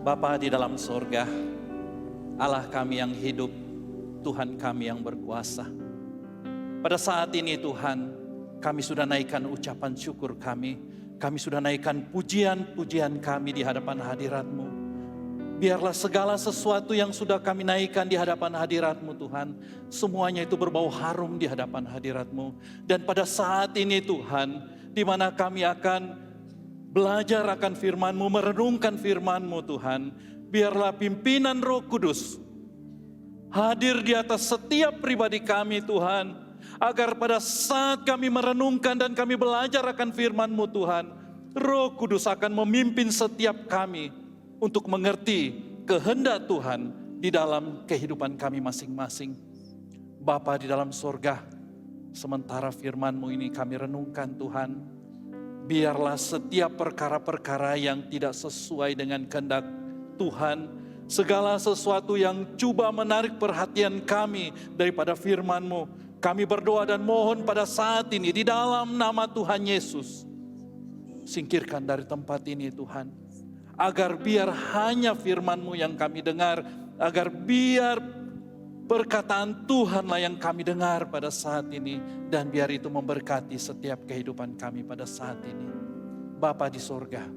Bapa di dalam sorga, Allah kami yang hidup, Tuhan kami yang berkuasa. Pada saat ini Tuhan, kami sudah naikkan ucapan syukur kami sudah naikkan pujian-pujian kami di hadapan hadirat-Mu. Biarlah segala sesuatu yang sudah kami naikkan di hadapan hadirat-Mu Tuhan, semuanya itu berbau harum di hadapan hadirat-Mu. Dan pada saat ini Tuhan, di mana kami akan belajar akan firman-Mu, merenungkan firman-Mu Tuhan, biarlah pimpinan Roh Kudus hadir di atas setiap pribadi kami Tuhan, agar pada saat kami merenungkan dan kami belajar akan firman-Mu Tuhan, Roh Kudus akan memimpin setiap kami untuk mengerti kehendak Tuhan di dalam kehidupan kami masing-masing. Bapa di dalam sorga, sementara firman-Mu ini kami renungkan Tuhan, biarlah setiap perkara-perkara yang tidak sesuai dengan kehendak Tuhan, segala sesuatu yang coba menarik perhatian kami daripada firman-Mu, kami berdoa dan mohon pada saat ini di dalam nama Tuhan Yesus, singkirkan dari tempat ini Tuhan, agar biar hanya firman-Mu yang kami dengar, agar biar perkataan Tuhanlah yang kami dengar pada saat ini, dan biar itu memberkati setiap kehidupan kami pada saat ini. Bapa di sorga,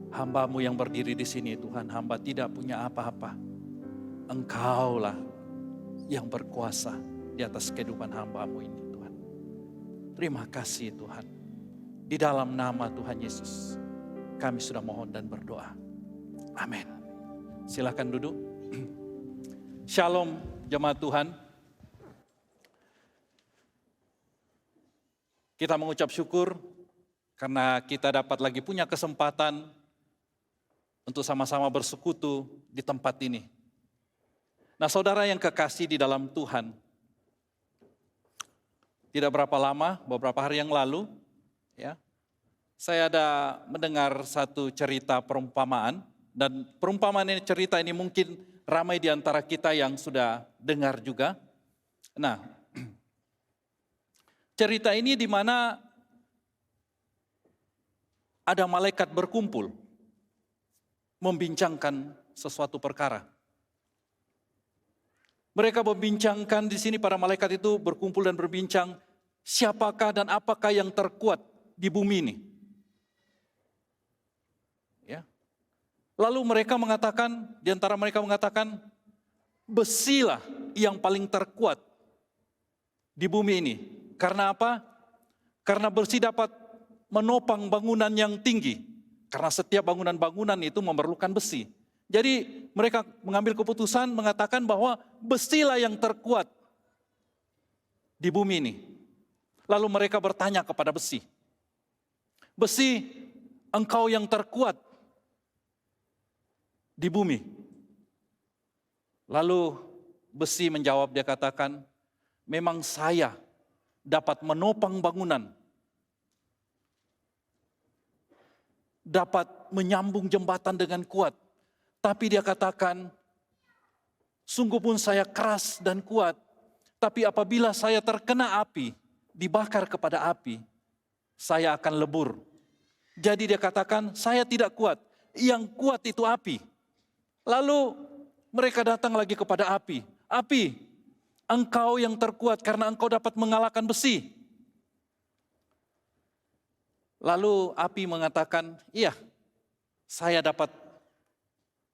hamba-Mu yang berdiri di sini Tuhan, hamba tidak punya apa-apa. Engkaulah yang berkuasa di atas kehidupan hamba-Mu ini Tuhan. Terima kasih Tuhan. Di dalam nama Tuhan Yesus, kami sudah mohon dan berdoa. Amin. Silakan duduk. Shalom jemaat Tuhan. Kita mengucap syukur karena kita dapat lagi punya kesempatan untuk sama-sama bersekutu di tempat ini. Nah, saudara yang kekasih di dalam Tuhan, tidak berapa lama, beberapa hari yang lalu, ya, saya ada mendengar satu cerita perumpamaan, dan perumpamaan ini, cerita ini mungkin ramai di antara kita yang sudah dengar juga. Nah, cerita ini di mana ada malaikat berkumpul membincangkan sesuatu perkara. Mereka membincangkan di sini, para malaikat itu berkumpul dan berbincang, siapakah dan apakah yang terkuat di bumi ini. Ya. Lalu mereka mengatakan, di antara mereka mengatakan, besilah yang paling terkuat di bumi ini. Karena apa? Karena besi dapat menopang bangunan yang tinggi. Karena setiap bangunan-bangunan itu memerlukan besi. Jadi mereka mengambil keputusan mengatakan bahwa besilah yang terkuat di bumi ini. Lalu mereka bertanya kepada besi, besi, engkau yang terkuat di bumi. Lalu besi menjawab, dia katakan, memang saya dapat menopang bangunan, dapat menyambung jembatan dengan kuat. Tapi dia katakan, sungguh pun saya keras dan kuat, tapi apabila saya terkena api, dibakar kepada api, saya akan lebur. Jadi dia katakan, saya tidak kuat, yang kuat itu api. Lalu mereka datang lagi kepada api. Api, engkau yang terkuat karena engkau dapat mengalahkan besi. Lalu api mengatakan, iya, saya dapat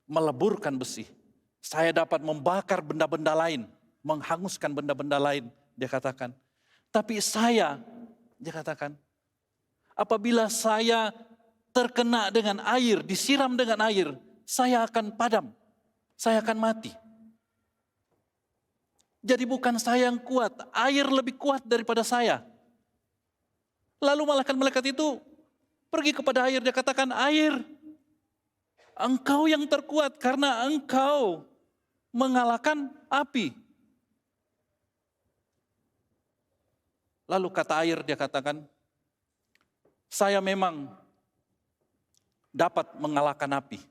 meleburkan besi. Saya dapat membakar benda-benda lain, menghanguskan benda-benda lain, dia katakan. Tapi saya, dia katakan, apabila saya terkena dengan air, disiram dengan air, saya akan padam, saya akan mati. Jadi bukan saya yang kuat, air lebih kuat daripada saya. Lalu malaikat-malaikat itu pergi kepada air, dia katakan, air, engkau yang terkuat karena engkau mengalahkan api. Lalu kata air, dia katakan, saya memang dapat mengalahkan api.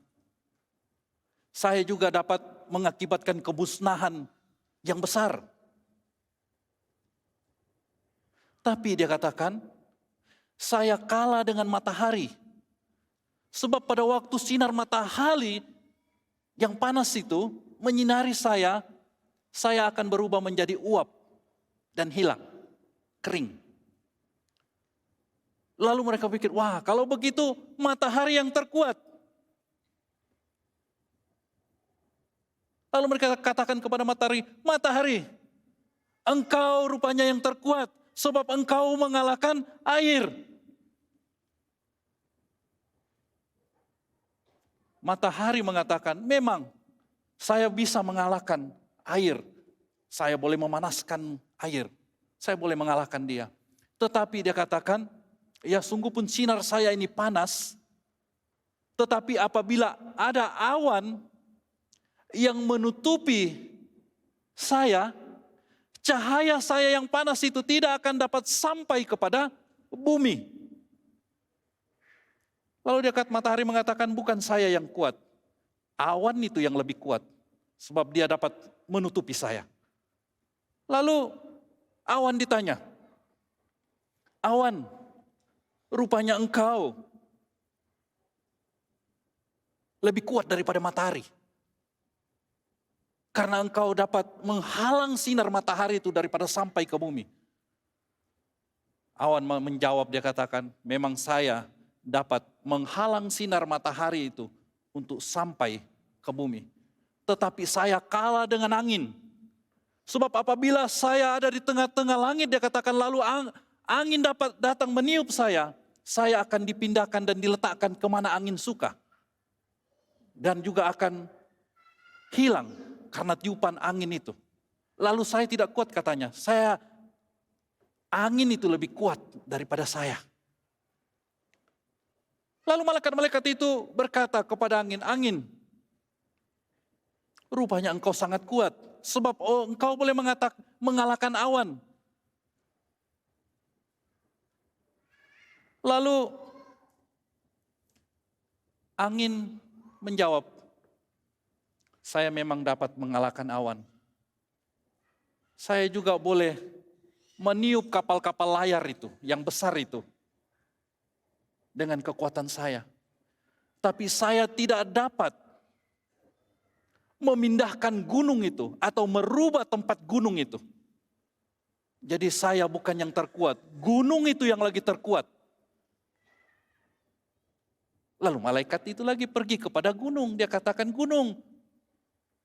Saya juga dapat mengakibatkan kemusnahan yang besar. Tapi dia katakan, saya kalah dengan matahari. Sebab pada waktu sinar matahari yang panas itu menyinari saya akan berubah menjadi uap dan hilang, kering. Lalu mereka pikir, wah kalau begitu matahari yang terkuat. Lalu mereka katakan kepada matahari, matahari, engkau rupanya yang terkuat, sebab engkau mengalahkan air. Matahari mengatakan, memang saya bisa mengalahkan air. Saya boleh memanaskan air. Saya boleh mengalahkan dia. Tetapi dia katakan, ya sungguh pun sinar saya ini panas. Tetapi apabila ada awan yang menutupi saya, cahaya saya yang panas itu tidak akan dapat sampai kepada bumi. Lalu dia kata, matahari mengatakan, bukan saya yang kuat. Awan itu yang lebih kuat. Sebab dia dapat menutupi saya. Lalu awan ditanya, awan, rupanya engkau lebih kuat daripada matahari. Karena engkau dapat menghalang sinar matahari itu daripada sampai ke bumi. Awan menjawab, dia katakan, memang saya dapat menghalang sinar matahari itu untuk sampai ke bumi. Tetapi saya kalah dengan angin. Sebab apabila saya ada di tengah-tengah langit, dia katakan, lalu angin dapat datang meniup saya akan dipindahkan dan diletakkan kemana angin suka. Dan juga akan hilang karena tiupan angin itu. Lalu saya tidak kuat katanya, angin itu lebih kuat daripada saya. Lalu malaikat-malaikat itu berkata kepada angin, angin, rupanya engkau sangat kuat, sebab engkau boleh mengalahkan awan. Lalu angin menjawab, saya memang dapat mengalahkan awan. Saya juga boleh meniup kapal-kapal layar itu, yang besar itu, dengan kekuatan saya. Tapi saya tidak dapat memindahkan gunung itu atau merubah tempat gunung itu. Jadi saya bukan yang terkuat, gunung itu yang lagi terkuat. Lalu malaikat itu lagi pergi kepada gunung, dia katakan, gunung,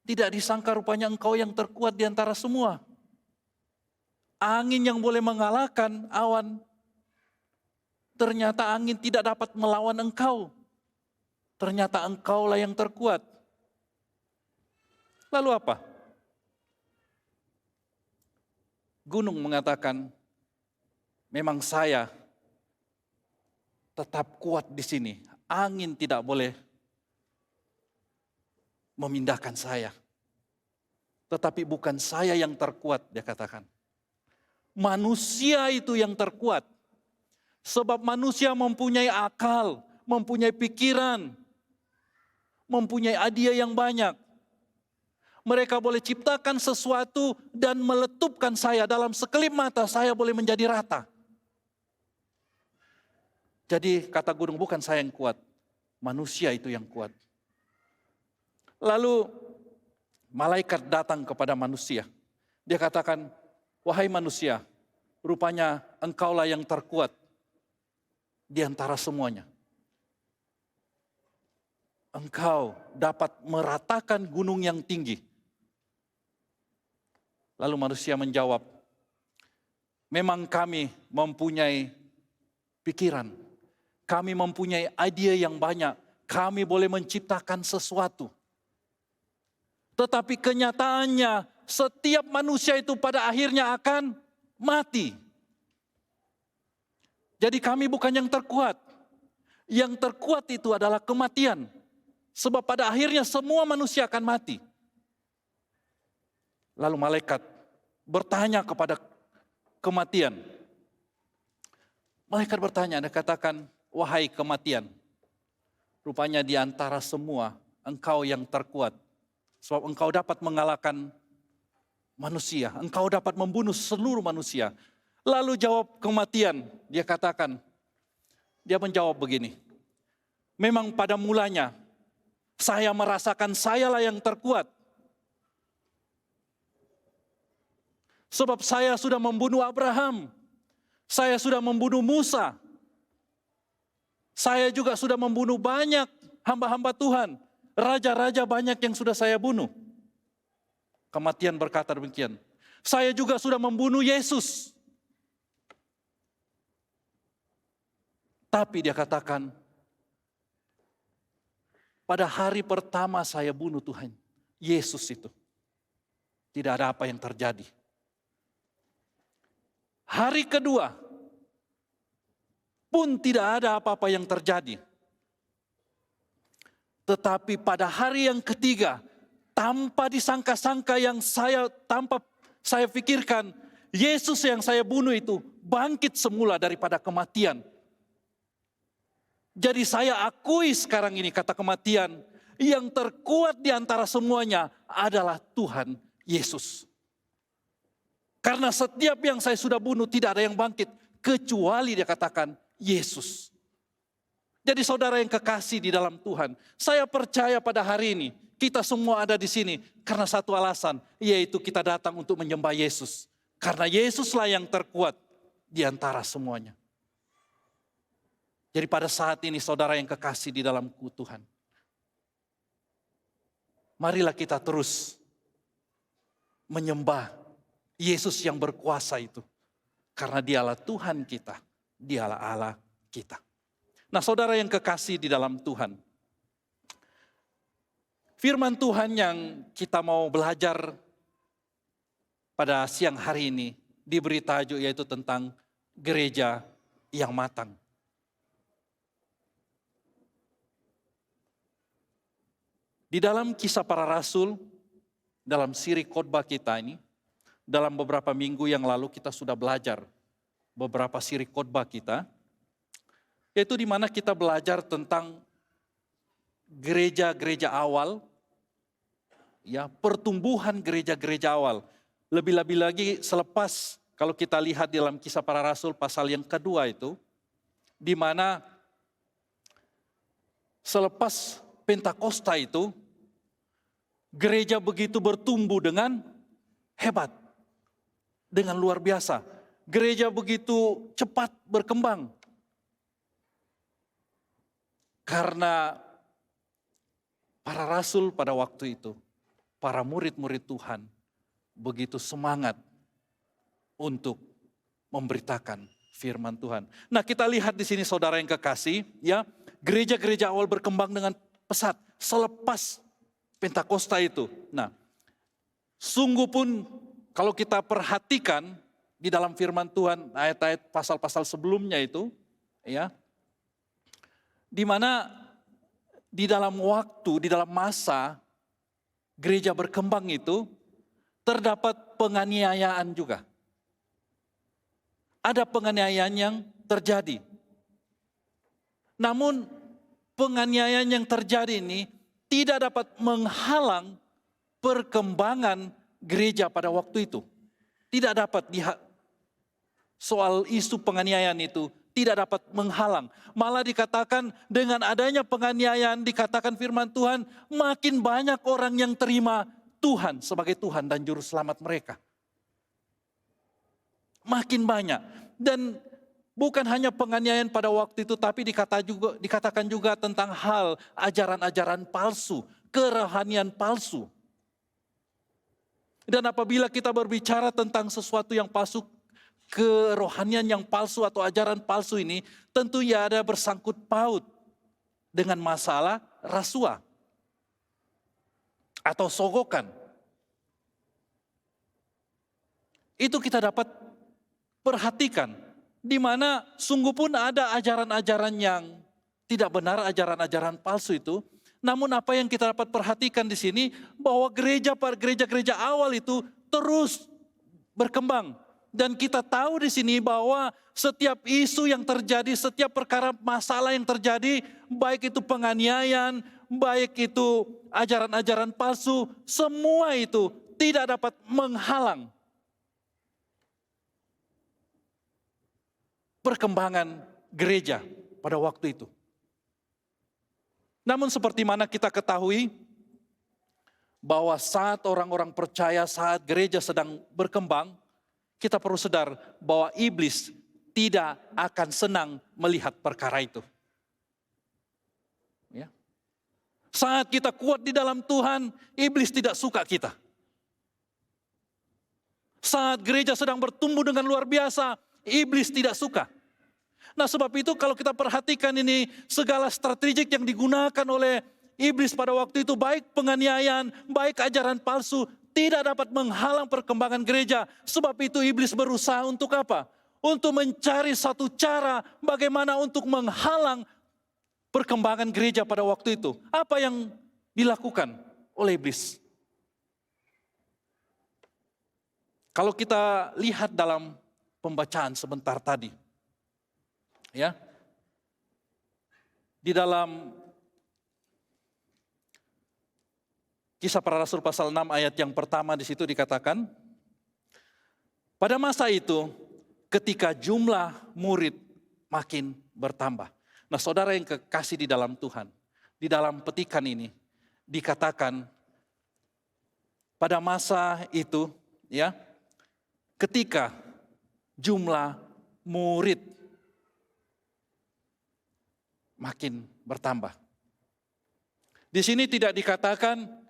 tidak disangka rupanya engkau yang terkuat di antara semua. Angin yang boleh mengalahkan awan, ternyata angin tidak dapat melawan engkau. Ternyata engkaulah yang terkuat. Lalu apa? Gunung mengatakan, memang saya tetap kuat di sini. Angin tidak boleh memindahkan saya. Tetapi bukan saya yang terkuat, dia katakan. Manusia itu yang terkuat. Sebab manusia mempunyai akal, mempunyai pikiran, mempunyai idea yang banyak. Mereka boleh ciptakan sesuatu dan meletupkan saya dalam sekelip mata, saya boleh menjadi rata. Jadi kata gunung, bukan saya yang kuat, manusia itu yang kuat. Lalu malaikat datang kepada manusia. Dia katakan, wahai manusia, rupanya engkaulah yang terkuat di antara semuanya. Engkau dapat meratakan gunung yang tinggi. Lalu manusia menjawab, memang kami mempunyai pikiran, kami mempunyai ide yang banyak, kami boleh menciptakan sesuatu. Tetapi kenyataannya setiap manusia itu pada akhirnya akan mati. Jadi kami bukan yang terkuat. Yang terkuat itu adalah kematian. Sebab pada akhirnya semua manusia akan mati. Lalu malaikat bertanya kepada kematian. Malaikat bertanya, dia katakan, wahai kematian, rupanya di antara semua engkau yang terkuat. Sebab engkau dapat mengalahkan manusia, engkau dapat membunuh seluruh manusia. Lalu jawab kematian, dia katakan, dia menjawab begini, Memang pada mulanya saya merasakan sayalah yang terkuat. Sebab saya sudah membunuh Abraham, saya sudah membunuh Musa, saya juga sudah membunuh banyak hamba-hamba Tuhan. Raja-raja banyak yang sudah saya bunuh. Kematian berkata demikian. Saya juga sudah membunuh Yesus. Tapi dia katakan, pada hari pertama saya bunuh Tuhan, Yesus itu, tidak ada apa yang terjadi. Hari kedua pun tidak ada apa-apa yang terjadi. Tetapi pada hari yang ketiga, tanpa disangka-sangka tanpa saya pikirkan, Yesus yang saya bunuh itu bangkit semula daripada kematian. Jadi saya akui sekarang ini kata kematian, yang terkuat di antara semuanya adalah Tuhan Yesus. Karena setiap yang saya sudah bunuh tidak ada yang bangkit, kecuali dia katakan Yesus. Jadi saudara yang kekasih di dalam Tuhan, saya percaya pada hari ini kita semua ada di sini karena satu alasan, yaitu kita datang untuk menyembah Yesus. Karena Yesuslah yang terkuat di antara semuanya. Jadi pada saat ini saudara yang kekasih di dalam Tuhan, marilah kita terus menyembah Yesus yang berkuasa itu. Karena dialah Tuhan kita, dialah Allah kita. Nah saudara yang kekasih di dalam Tuhan, firman Tuhan yang kita mau belajar pada siang hari ini diberi tajuk yaitu tentang gereja yang matang. Di dalam Kisah Para Rasul, dalam siri khotbah kita ini, dalam beberapa minggu yang lalu kita sudah belajar beberapa siri khotbah kita, yaitu di mana kita belajar tentang gereja-gereja awal, ya, pertumbuhan gereja-gereja awal. Lebih-lebih lagi selepas kalau kita lihat di dalam Kisah Para Rasul pasal yang kedua itu, di mana selepas Pentakosta itu, gereja begitu bertumbuh dengan hebat, dengan luar biasa. Gereja begitu cepat berkembang. Karena para rasul pada waktu itu, para murid-murid Tuhan, begitu semangat untuk memberitakan firman Tuhan. Nah kita lihat di sini saudara yang kekasih, ya, gereja-gereja awal berkembang dengan pesat selepas Pentakosta itu. Nah, sungguh pun kalau kita perhatikan di dalam firman Tuhan, ayat-ayat pasal-pasal sebelumnya itu, ya, di mana di dalam waktu, di dalam masa gereja berkembang itu, terdapat penganiayaan juga. Ada penganiayaan yang terjadi. Namun penganiayaan yang terjadi ini tidak dapat menghalang perkembangan gereja pada waktu itu. Tidak dapat soal isu penganiayaan itu tidak dapat menghalang. Malah dikatakan dengan adanya penganiayaan, dikatakan firman Tuhan, makin banyak orang yang terima Tuhan sebagai Tuhan dan Juru Selamat mereka. Makin banyak. Dan bukan hanya penganiayaan pada waktu itu, tapi dikatakan juga tentang hal ajaran-ajaran palsu, kerohanian palsu. Dan apabila kita berbicara tentang sesuatu yang palsu, kerohanian yang palsu atau ajaran palsu ini, tentu ya ada bersangkut paut dengan masalah rasuah atau sogokan. Itu kita dapat perhatikan. Di mana sungguh pun ada ajaran-ajaran yang tidak benar, ajaran-ajaran palsu itu. Namun apa yang kita dapat perhatikan di sini, bahwa gereja-gereja awal itu terus berkembang. Dan kita tahu di sini bahwa setiap isu yang terjadi, setiap perkara masalah yang terjadi, baik itu penganiayaan, baik itu ajaran-ajaran palsu, semua itu tidak dapat menghalang perkembangan gereja pada waktu itu. Namun seperti mana kita ketahui bahwa saat orang-orang percaya, saat gereja sedang berkembang, kita perlu sadar bahwa iblis tidak akan senang melihat perkara itu. Ya. Saat kita kuat di dalam Tuhan, iblis tidak suka kita. Saat gereja sedang bertumbuh dengan luar biasa, iblis tidak suka. Nah sebab itu kalau kita perhatikan ini, segala strategik yang digunakan oleh iblis pada waktu itu, baik penganiayaan, baik ajaran palsu, tidak dapat menghalang perkembangan gereja. Sebab itu iblis berusaha untuk apa? Untuk mencari satu cara bagaimana untuk menghalang perkembangan gereja pada waktu itu. Apa yang dilakukan oleh iblis? Kalau kita lihat dalam pembacaan sebentar tadi, ya, di dalam Kisah Para Rasul pasal 6 ayat yang pertama di situ dikatakan, pada masa itu ketika jumlah murid makin bertambah. Nah saudara yang kekasih di dalam Tuhan, di dalam petikan ini dikatakan pada masa itu, ya, ketika jumlah murid makin bertambah. Di sini tidak dikatakan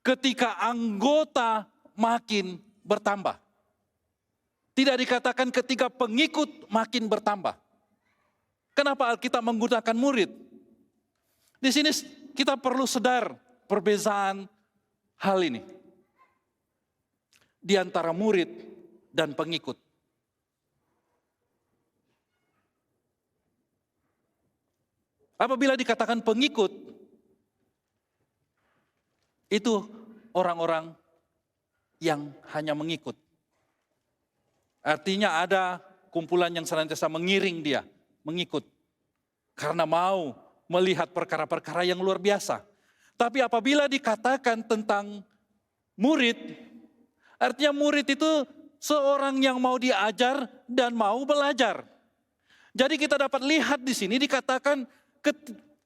ketika anggota makin bertambah. Tidak dikatakan ketika pengikut makin bertambah. Kenapa Alkitab menggunakan murid? Di sini kita perlu sadar perbedaan hal ini di antara murid dan pengikut. Apabila dikatakan pengikut, itu orang-orang yang hanya mengikut. Artinya ada kumpulan yang senantiasa mengiring dia, mengikut. Karena mau melihat perkara-perkara yang luar biasa. Tapi apabila dikatakan tentang murid, artinya murid itu seorang yang mau diajar dan mau belajar. Jadi kita dapat lihat di sini dikatakan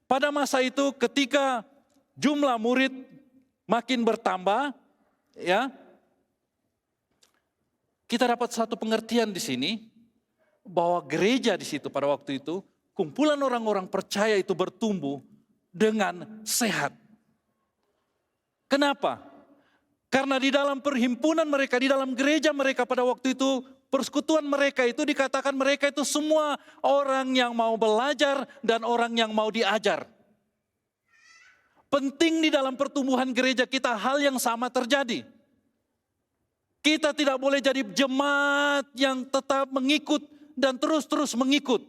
pada masa itu ketika jumlah murid makin bertambah, ya, kita dapat satu pengertian di sini bahwa gereja di situ pada waktu itu, kumpulan orang-orang percaya itu bertumbuh dengan sehat. Kenapa? Karena di dalam perhimpunan mereka, di dalam gereja mereka pada waktu itu, persekutuan mereka itu dikatakan mereka itu semua orang yang mau belajar dan orang yang mau diajar. Penting di dalam pertumbuhan gereja kita hal yang sama terjadi. Kita tidak boleh jadi jemaat yang tetap mengikut dan terus-terus mengikut.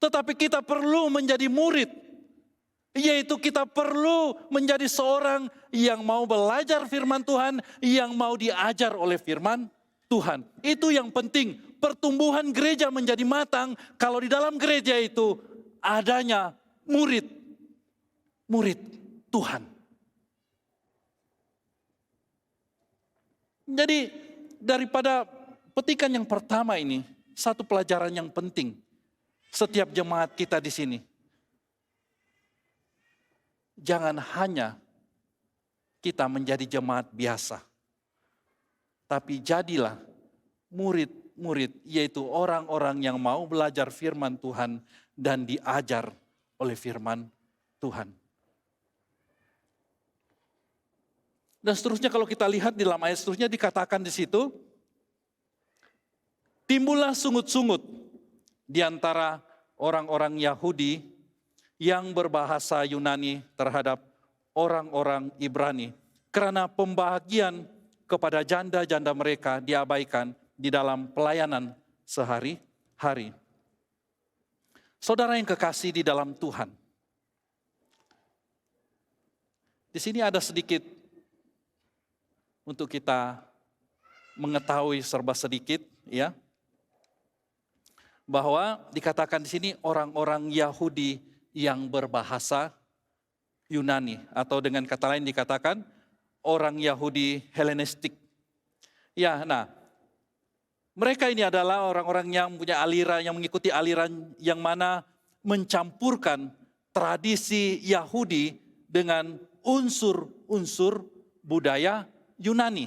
Tetapi kita perlu menjadi murid. Yaitu kita perlu menjadi seorang yang mau belajar firman Tuhan, yang mau diajar oleh firman Tuhan. Itu yang penting. Pertumbuhan gereja menjadi matang kalau di dalam gereja itu adanya murid Tuhan. Jadi daripada petikan yang pertama ini, satu pelajaran yang penting setiap jemaat kita di sini. Jangan hanya kita menjadi jemaat biasa, tapi jadilah murid-murid, yaitu orang-orang yang mau belajar firman Tuhan dan diajar oleh firman Tuhan. Dan seterusnya kalau kita lihat di dalam ayat seterusnya dikatakan di situ, timbullah sungut-sungut di antara orang-orang Yahudi yang berbahasa Yunani terhadap orang-orang Ibrani. Karena pembahagian kepada janda-janda mereka diabaikan di dalam pelayanan sehari-hari. Saudara yang kekasih di dalam Tuhan. Di sini ada sedikit untuk kita mengetahui serba sedikit, ya, bahwa dikatakan di sini orang-orang Yahudi yang berbahasa Yunani, atau dengan kata lain dikatakan orang Yahudi Helenistik. Ya, nah, mereka ini adalah orang-orang yang punya aliran, yang mengikuti aliran yang mana mencampurkan tradisi Yahudi dengan unsur-unsur budaya Yunani.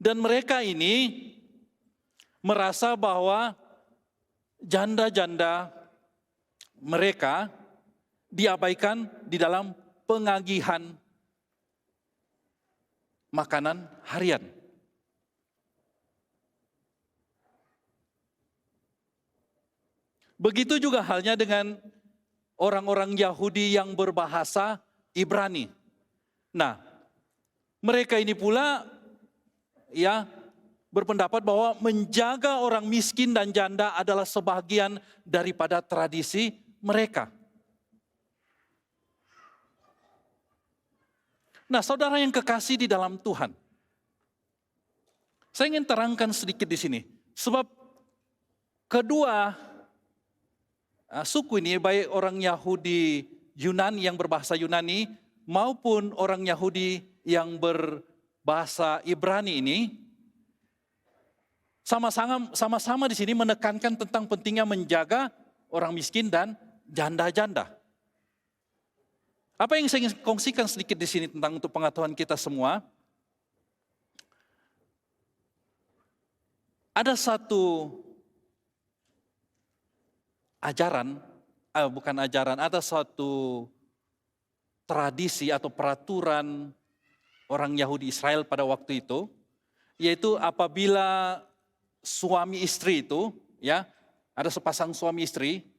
Dan mereka ini merasa bahwa janda-janda mereka diabaikan di dalam pengagihan makanan harian. Begitu juga halnya dengan orang-orang Yahudi yang berbahasa Ibrani. Nah, mereka ini pula ya berpendapat bahwa menjaga orang miskin dan janda adalah sebagian daripada tradisi mereka. Nah, saudara yang kekasih di dalam Tuhan, saya ingin terangkan sedikit di sini. Sebab kedua suku ini, baik orang Yahudi Yunani yang berbahasa Yunani maupun orang Yahudi yang berbahasa Ibrani ini, sama-sama di sini menekankan tentang pentingnya menjaga orang miskin dan janda-janda. Apa yang saya ingin kongsikan sedikit di sini tentang untuk pengetahuan kita semua. Ada satu ada satu tradisi atau peraturan orang Yahudi Israel pada waktu itu, yaitu apabila suami istri itu, ya, ada sepasang suami istri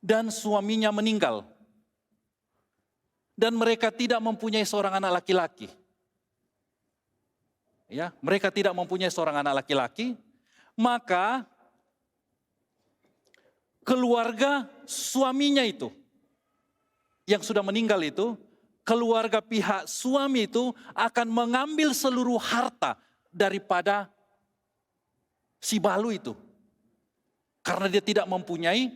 dan suaminya meninggal dan mereka tidak mempunyai seorang anak laki-laki. Ya, mereka tidak mempunyai seorang anak laki-laki, maka keluarga suaminya itu yang sudah meninggal itu, keluarga pihak suami itu akan mengambil seluruh harta daripada si balu itu. Karena dia tidak mempunyai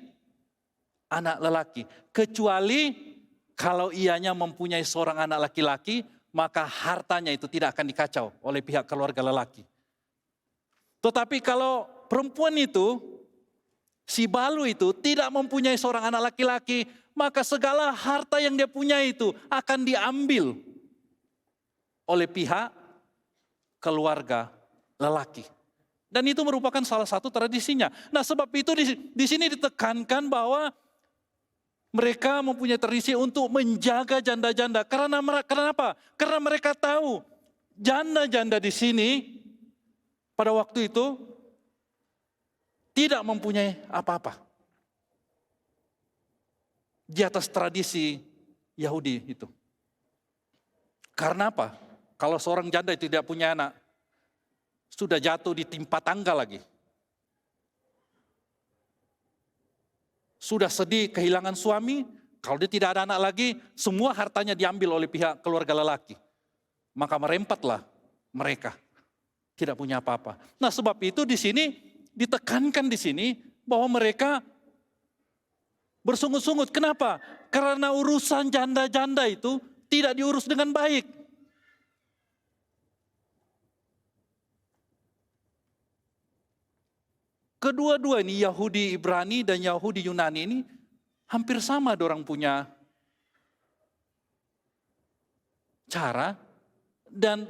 anak lelaki. Kecuali kalau ianya mempunyai seorang anak laki-laki, maka hartanya itu tidak akan dikacau oleh pihak keluarga lelaki. Tetapi kalau perempuan itu, si balu itu tidak mempunyai seorang anak laki-laki, maka segala harta yang dia punya itu akan diambil oleh pihak keluarga lelaki. Dan itu merupakan salah satu tradisinya. Nah, sebab itu di sini ditekankan bahwa mereka mempunyai tradisi untuk menjaga janda-janda. Kenapa? Karena mereka tahu janda-janda di sini pada waktu itu tidak mempunyai apa-apa di atas tradisi Yahudi itu. Karena apa? Kalau seorang janda itu tidak punya anak, sudah jatuh di timpa tangga lagi. Sudah sedih kehilangan suami, kalau dia tidak ada anak lagi, semua hartanya diambil oleh pihak keluarga lelaki. Maka merempatlah mereka, tidak punya apa-apa. Nah, sebab itu di sini ditekankan di sini bahwa mereka bersungut-sungut. Kenapa? Karena urusan janda-janda itu tidak diurus dengan baik. Kedua-dua ini, Yahudi Ibrani dan Yahudi Yunani ini hampir sama dorang punya cara dan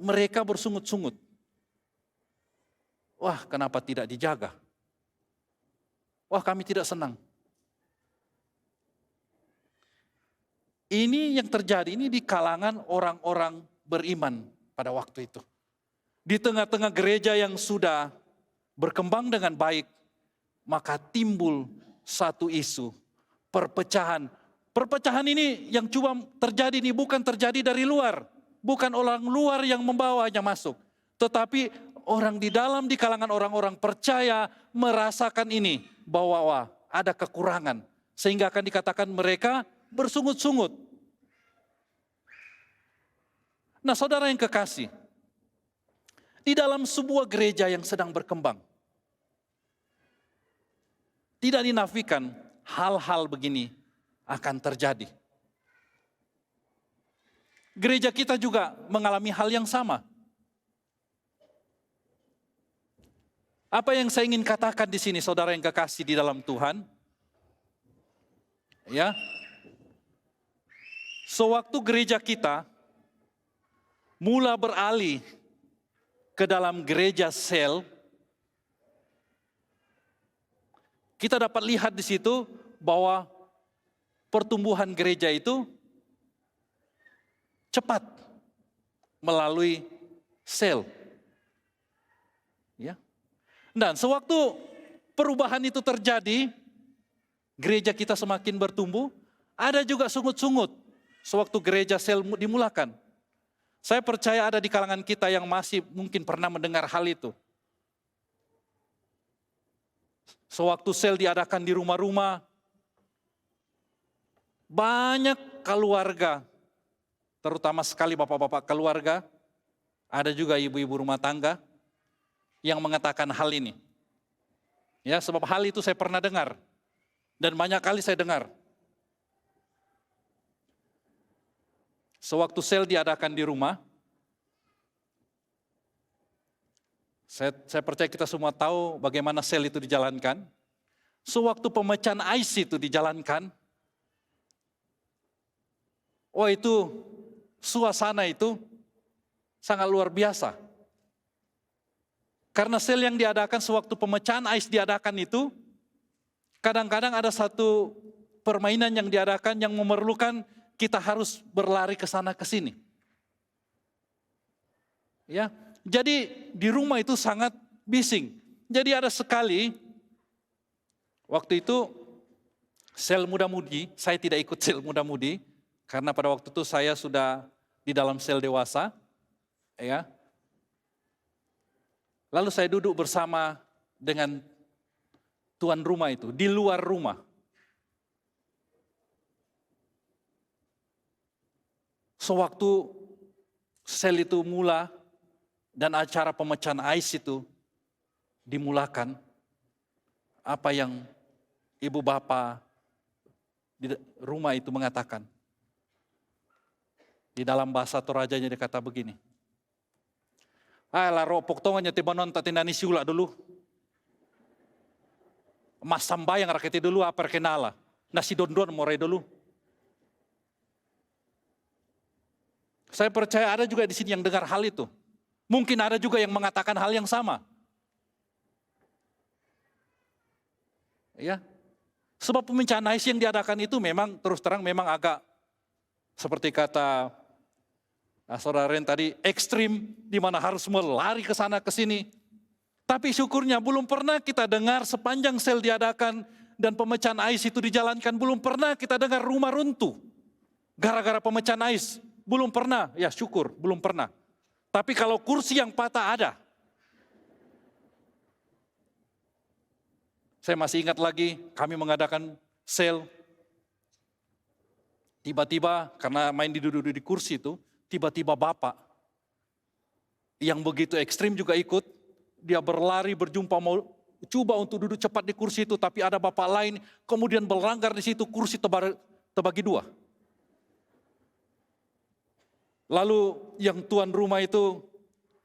mereka bersungut-sungut. Wah, kenapa tidak dijaga? Wah, kami tidak senang. Ini yang terjadi ini di kalangan orang-orang beriman pada waktu itu. Di tengah-tengah gereja yang sudah berkembang dengan baik, maka timbul satu isu, perpecahan. Perpecahan ini yang coba terjadi ini bukan terjadi dari luar, bukan orang luar yang membawanya masuk, tetapi orang di kalangan orang-orang percaya merasakan ini, bahwa wah, ada kekurangan, sehingga akan dikatakan mereka bersungut-sungut. Nah, saudara yang kekasih, di dalam sebuah gereja yang sedang berkembang, tidak dinafikan hal-hal begini akan terjadi. Gereja kita juga mengalami hal yang sama. Apa yang saya ingin katakan di sini, saudara yang kekasih di dalam Tuhan, Ya. Sewaktu gereja kita mula beralih ke dalam gereja sel, kita dapat lihat di situ bahwa pertumbuhan gereja itu cepat melalui sel. Ya. Dan sewaktu perubahan itu terjadi, gereja kita semakin bertumbuh, ada juga sungut-sungut sewaktu gereja sel dimulakan. Saya percaya ada di kalangan kita yang masih mungkin pernah mendengar hal itu. Sewaktu sel diadakan di rumah-rumah, banyak keluarga, terutama sekali bapak-bapak keluarga, ada juga ibu-ibu rumah tangga yang mengatakan hal ini. Ya, sebab hal itu saya pernah dengar dan banyak kali saya dengar. Sewaktu sel diadakan di rumah, saya percaya kita semua tahu bagaimana sel itu dijalankan. Sewaktu pemecahan IC itu dijalankan, oh itu suasana itu sangat luar biasa. Karena sel yang diadakan sewaktu pemecahan IC diadakan itu, kadang-kadang ada satu permainan yang diadakan yang memerlukan kita harus berlari ke sana ke sini. Ya, jadi di rumah itu sangat bising. Jadi ada sekali waktu itu sel muda-mudi, saya tidak ikut sel muda-mudi karena pada waktu itu saya sudah di dalam sel dewasa, ya. Lalu saya duduk bersama dengan tuan rumah itu di luar rumah. Sewaktu sel itu mula dan acara pemecahan ais itu dimulakan, apa yang ibu bapak di rumah itu mengatakan. Di dalam bahasa Torajanya dia kata begini. Alah ropok tongannya tibanon tatinani siula dulu. Mas sambayang raketi dulu apa kenala. Nasi dondon morai dulu. Saya percaya ada juga di sini yang dengar hal itu. Mungkin ada juga yang mengatakan hal yang sama. Ya. Sebab pemecahan ais yang diadakan itu memang terus terang memang agak seperti kata saudara Ren tadi ekstrim di mana harus melari ke sana ke sini. Tapi syukurnya belum pernah kita dengar sepanjang sel diadakan dan pemecahan ais itu dijalankan belum pernah kita dengar rumah runtuh gara-gara pemecahan ais. Belum pernah, ya syukur, belum pernah. Tapi kalau kursi yang patah ada. Saya masih ingat lagi, kami mengadakan sel. Tiba-tiba, karena main duduk-duduk di kursi itu, tiba-tiba bapak yang begitu ekstrim juga ikut. Dia berlari, berjumpa, mau coba untuk duduk cepat di kursi itu, tapi ada bapak lain, kemudian berlanggar di situ, kursi terbagi dua. Lalu yang tuan rumah itu,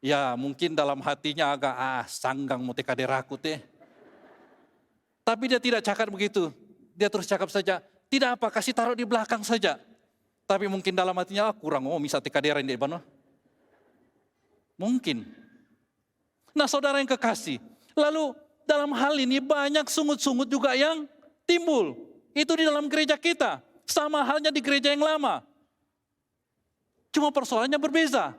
ya mungkin dalam hatinya agak sanggang mau tekaderaku teh. Tapi dia tidak cakap begitu. Dia terus cakap saja, tidak apa, kasih taruh di belakang saja. Tapi mungkin dalam hatinya, kurang bisa tekadera ini bano. Mungkin. Nah saudara yang kekasih, lalu dalam hal ini banyak sungut-sungut juga yang timbul. Itu di dalam gereja kita, sama halnya di gereja yang lama. Cuma persoalannya berbeza.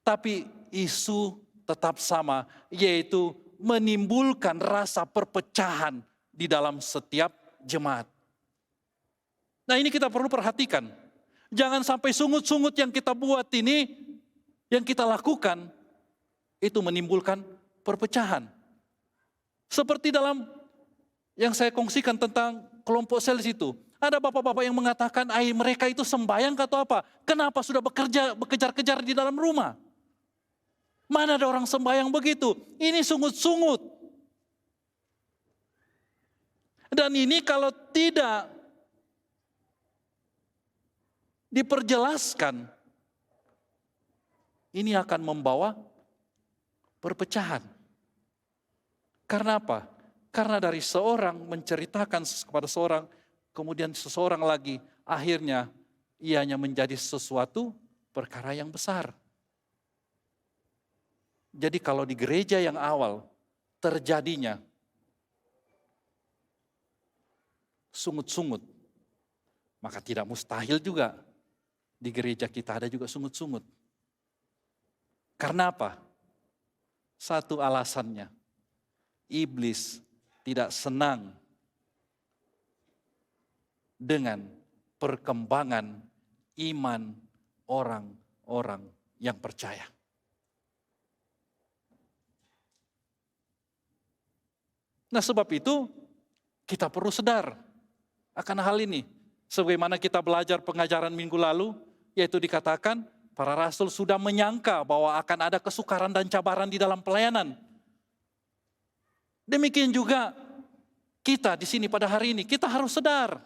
Tapi isu tetap sama, yaitu menimbulkan rasa perpecahan di dalam setiap jemaat. Nah ini kita perlu perhatikan. Jangan sampai sungut-sungut yang kita buat ini, yang kita lakukan, itu menimbulkan perpecahan. Seperti dalam yang saya kongsikan tentang kelompok sel itu. Ada bapak-bapak yang mengatakan, mereka itu sembahyang atau apa? Kenapa sudah bekejar-kejar di dalam rumah? Mana ada orang sembahyang begitu? Ini sungut-sungut. Dan ini kalau tidak diperjelaskan, ini akan membawa perpecahan. Karena apa? Karena dari seorang menceritakan kepada seorang, kemudian seseorang lagi, akhirnya ianya menjadi sesuatu perkara yang besar. Jadi kalau di gereja yang awal terjadinya sungut-sungut, maka tidak mustahil juga di gereja kita ada juga sungut-sungut. Karena apa? Satu alasannya, iblis tidak senang dengan perkembangan iman orang-orang yang percaya. Nah, sebab itu kita perlu sadar akan hal ini. Sebagaimana kita belajar pengajaran minggu lalu, yaitu dikatakan para rasul sudah menyangka bahwa akan ada kesukaran dan cabaran di dalam pelayanan. Demikian juga kita di sini pada hari ini, kita harus sadar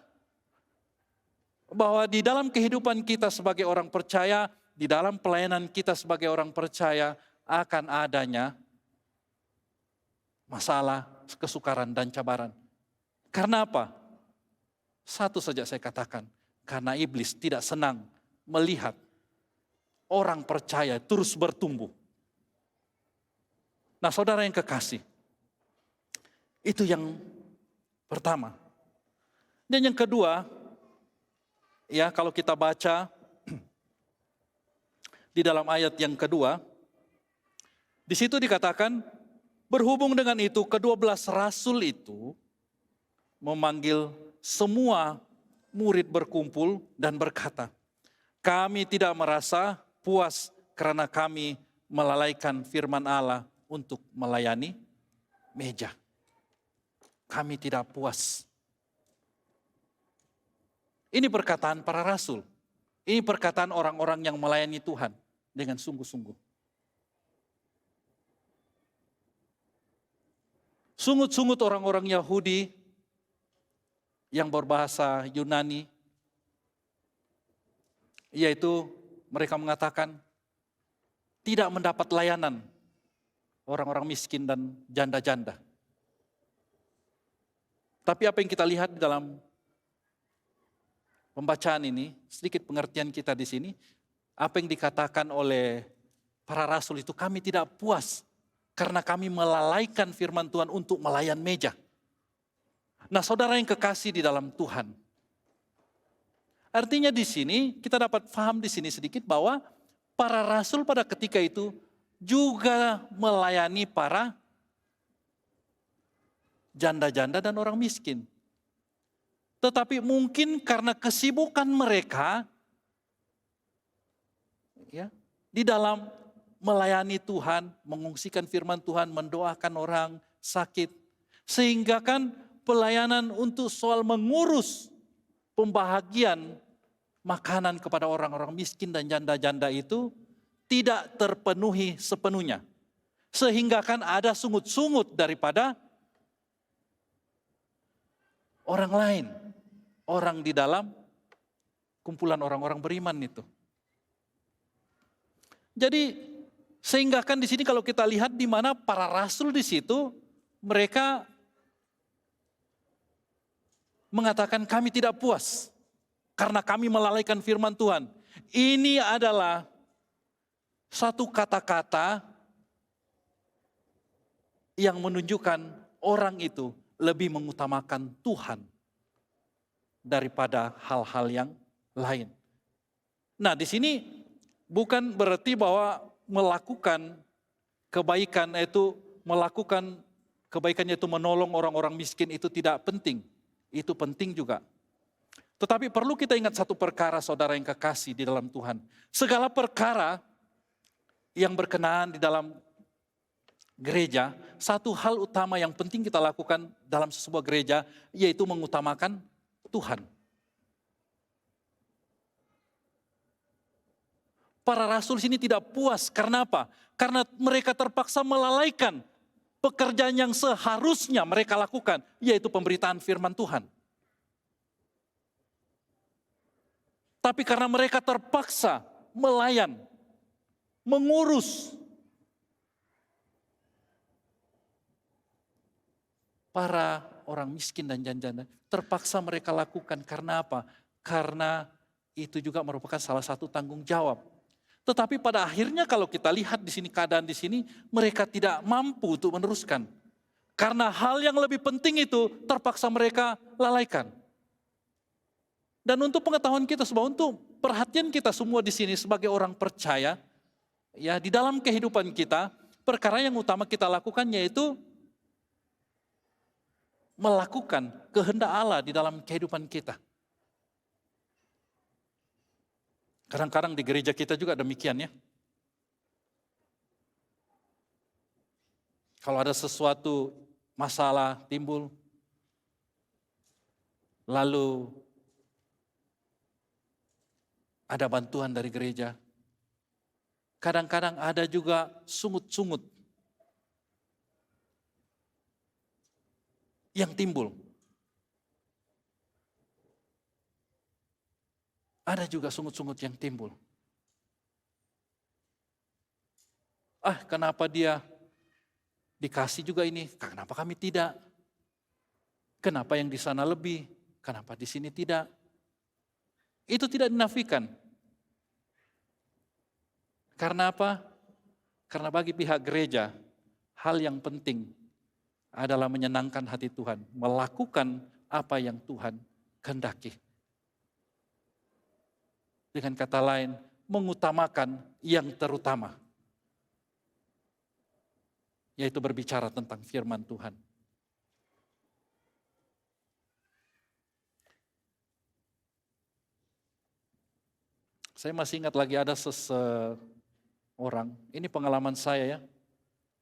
bahwa di dalam kehidupan kita sebagai orang percaya, di dalam pelayanan kita sebagai orang percaya akan adanya masalah, kesukaran dan cabaran. Karena apa? Satu saja saya katakan, karena iblis tidak senang melihat orang percaya terus bertumbuh. Nah, saudara yang kekasih, itu yang pertama. Dan yang kedua, ya kalau kita baca di dalam ayat yang kedua, di situ dikatakan, berhubung dengan itu, ke-12 rasul itu memanggil semua murid berkumpul dan berkata, kami tidak merasa puas karena kami melalaikan firman Allah untuk melayani meja. Kami tidak puas. Ini perkataan para rasul. Ini perkataan orang-orang yang melayani Tuhan dengan sungguh-sungguh. Sungut-sungut orang-orang Yahudi yang berbahasa Yunani, yaitu mereka mengatakan tidak mendapat layanan orang-orang miskin dan janda-janda. Tapi apa yang kita lihat di dalam pembacaan ini, sedikit pengertian kita di sini, apa yang dikatakan oleh para rasul itu, kami tidak puas karena kami melalaikan firman Tuhan untuk melayan meja. Nah, saudara yang kekasih di dalam Tuhan, artinya di sini kita dapat paham di sini sedikit bahwa para rasul pada ketika itu juga melayani para janda-janda dan orang miskin. Tetapi mungkin karena kesibukan mereka ya, di dalam melayani Tuhan, mengungsikan firman Tuhan, mendoakan orang sakit, sehingga kan pelayanan untuk soal mengurus pembahagian makanan kepada orang-orang miskin dan janda-janda itu tidak terpenuhi sepenuhnya. Sehingga kan ada sungut-sungut daripada orang lain, orang di dalam kumpulan orang-orang beriman itu. Jadi sehingga kan di sini kalau kita lihat di mana para rasul di situ mereka mengatakan kami tidak puas karena kami melalaikan firman Tuhan. Ini adalah satu kata-kata yang menunjukkan orang itu lebih mengutamakan Tuhan daripada hal-hal yang lain. Nah, di sini bukan berarti bahwa melakukan kebaikan itu menolong orang-orang miskin itu tidak penting. Itu penting juga. Tetapi perlu kita ingat satu perkara, saudara yang kekasih di dalam Tuhan. Segala perkara yang berkenaan di dalam gereja, satu hal utama yang penting kita lakukan dalam sebuah gereja, yaitu mengutamakan Tuhan. Para rasul sini tidak puas, karena apa? Karena mereka terpaksa melalaikan pekerjaan yang seharusnya mereka lakukan, yaitu pemberitaan firman Tuhan. Tapi karena mereka terpaksa melayan, mengurus para orang miskin dan janda-janda terpaksa mereka lakukan. Karena apa? Karena itu juga merupakan salah satu tanggung jawab. Tetapi pada akhirnya kalau kita lihat di sini, keadaan di sini, mereka tidak mampu untuk meneruskan. Karena hal yang lebih penting itu terpaksa mereka lalaikan. Dan untuk pengetahuan kita semua, untuk perhatian kita semua di sini sebagai orang percaya, ya di dalam kehidupan kita, perkara yang utama kita lakukan yaitu melakukan kehendak Allah di dalam kehidupan kita. Kadang-kadang di gereja kita juga demikian ya. Kalau ada sesuatu masalah timbul, lalu ada bantuan dari gereja. Kadang-kadang ada juga sungut-sungut yang timbul. Ada juga sungut-sungut yang timbul. Kenapa dia dikasih juga ini? Kenapa kami tidak? Kenapa yang di sana lebih? Kenapa di sini tidak? Itu tidak dinafikan. Karena apa? Karena bagi pihak gereja, hal yang penting adalah menyenangkan hati Tuhan, melakukan apa yang Tuhan kehendaki. Dengan kata lain, mengutamakan yang terutama. Yaitu berbicara tentang firman Tuhan. Saya masih ingat lagi ada seseorang, ini pengalaman saya ya,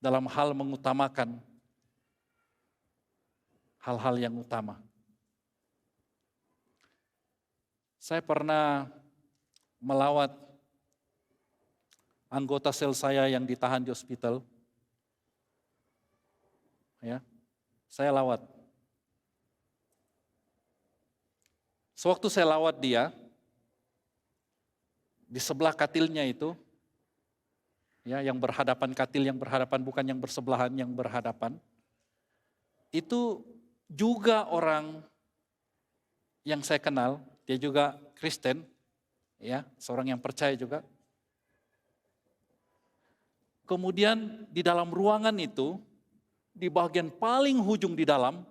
dalam hal mengutamakan hal-hal yang utama. Saya pernah melawat anggota sel saya yang ditahan di hospital. Ya, saya lawat. Sewaktu saya lawat dia, di sebelah katilnya itu, ya, yang berhadapan, katil yang berhadapan, bukan yang bersebelahan, yang berhadapan, itu juga orang yang saya kenal, dia juga Kristen, ya, seorang yang percaya juga. Kemudian di dalam ruangan itu, di bagian paling ujung di dalam,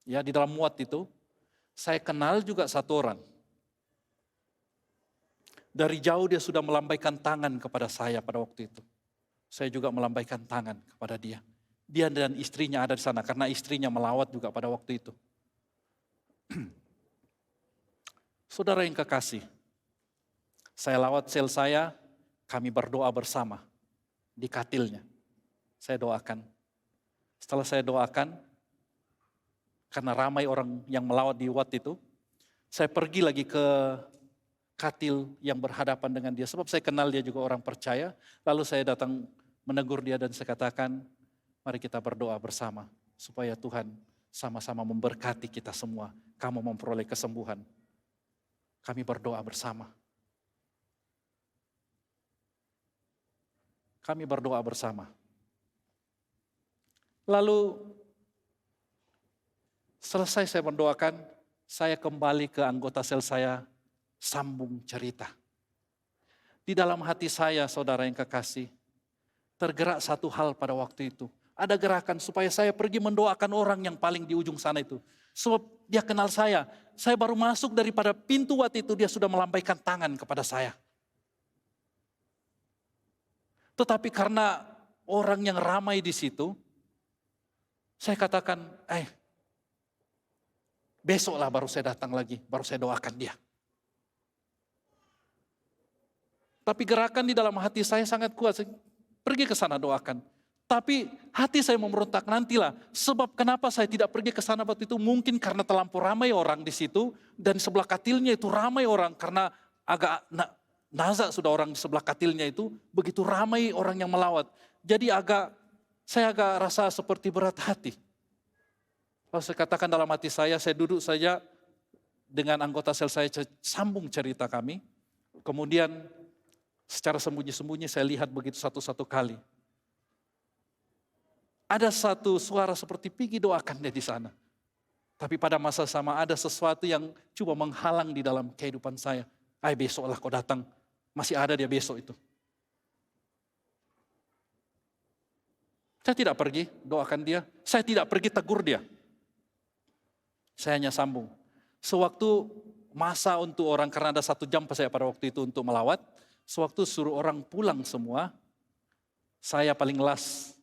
ya di dalam muat itu, saya kenal juga satu orang. Dari jauh dia sudah melambaikan tangan kepada saya pada waktu itu. Saya juga melambaikan tangan kepada dia. Dia dan istrinya ada di sana karena istrinya melawat juga pada waktu itu. Saudara yang kekasih, saya lawat sel saya, kami berdoa bersama di katilnya. Saya doakan. Setelah saya doakan, karena ramai orang yang melawat di wat itu, saya pergi lagi ke katil yang berhadapan dengan dia. Sebab saya kenal dia juga orang percaya. Lalu saya datang menegur dia dan saya katakan, mari kita berdoa bersama. Supaya Tuhan sama-sama memberkati kita semua. Kamu memperoleh kesembuhan. Kami berdoa bersama. Kami berdoa bersama. Lalu selesai saya mendoakan, saya kembali ke anggota sel saya, sambung cerita. Di dalam hati saya, saudara yang kekasih, tergerak satu hal pada waktu itu. Ada gerakan supaya saya pergi mendoakan orang yang paling di ujung sana itu. Sebab dia kenal saya baru masuk daripada pintu wat itu, dia sudah melambaikan tangan kepada saya. Tetapi karena orang yang ramai di situ, saya katakan, besoklah baru saya datang lagi, baru saya doakan dia. Tapi gerakan di dalam hati saya sangat kuat, saya pergi ke sana doakan. Tapi hati saya memberontak, nantilah. Sebab kenapa saya tidak pergi ke sana waktu itu, mungkin karena terlampau ramai orang di situ, dan sebelah katilnya itu ramai orang, karena agak nazak sudah orang di sebelah katilnya itu, begitu ramai orang yang melawat. Jadi saya agak rasa seperti berat hati. Lalu saya katakan dalam hati saya duduk saja dengan anggota sel saya, sambung cerita kami. Kemudian secara sembunyi-sembunyi saya lihat begitu satu-satu kali. Ada satu suara seperti pergi doakan dia di sana. Tapi pada masa sama ada sesuatu yang coba menghalang di dalam kehidupan saya. Ayo besoklah kau datang. Masih ada dia besok itu. Saya tidak pergi doakan dia. Saya tidak pergi tegur dia. Saya hanya sambung. Sewaktu masa untuk orang, karena ada 1 jam saya pada waktu itu untuk melawat. Sewaktu suruh orang pulang semua, saya paling last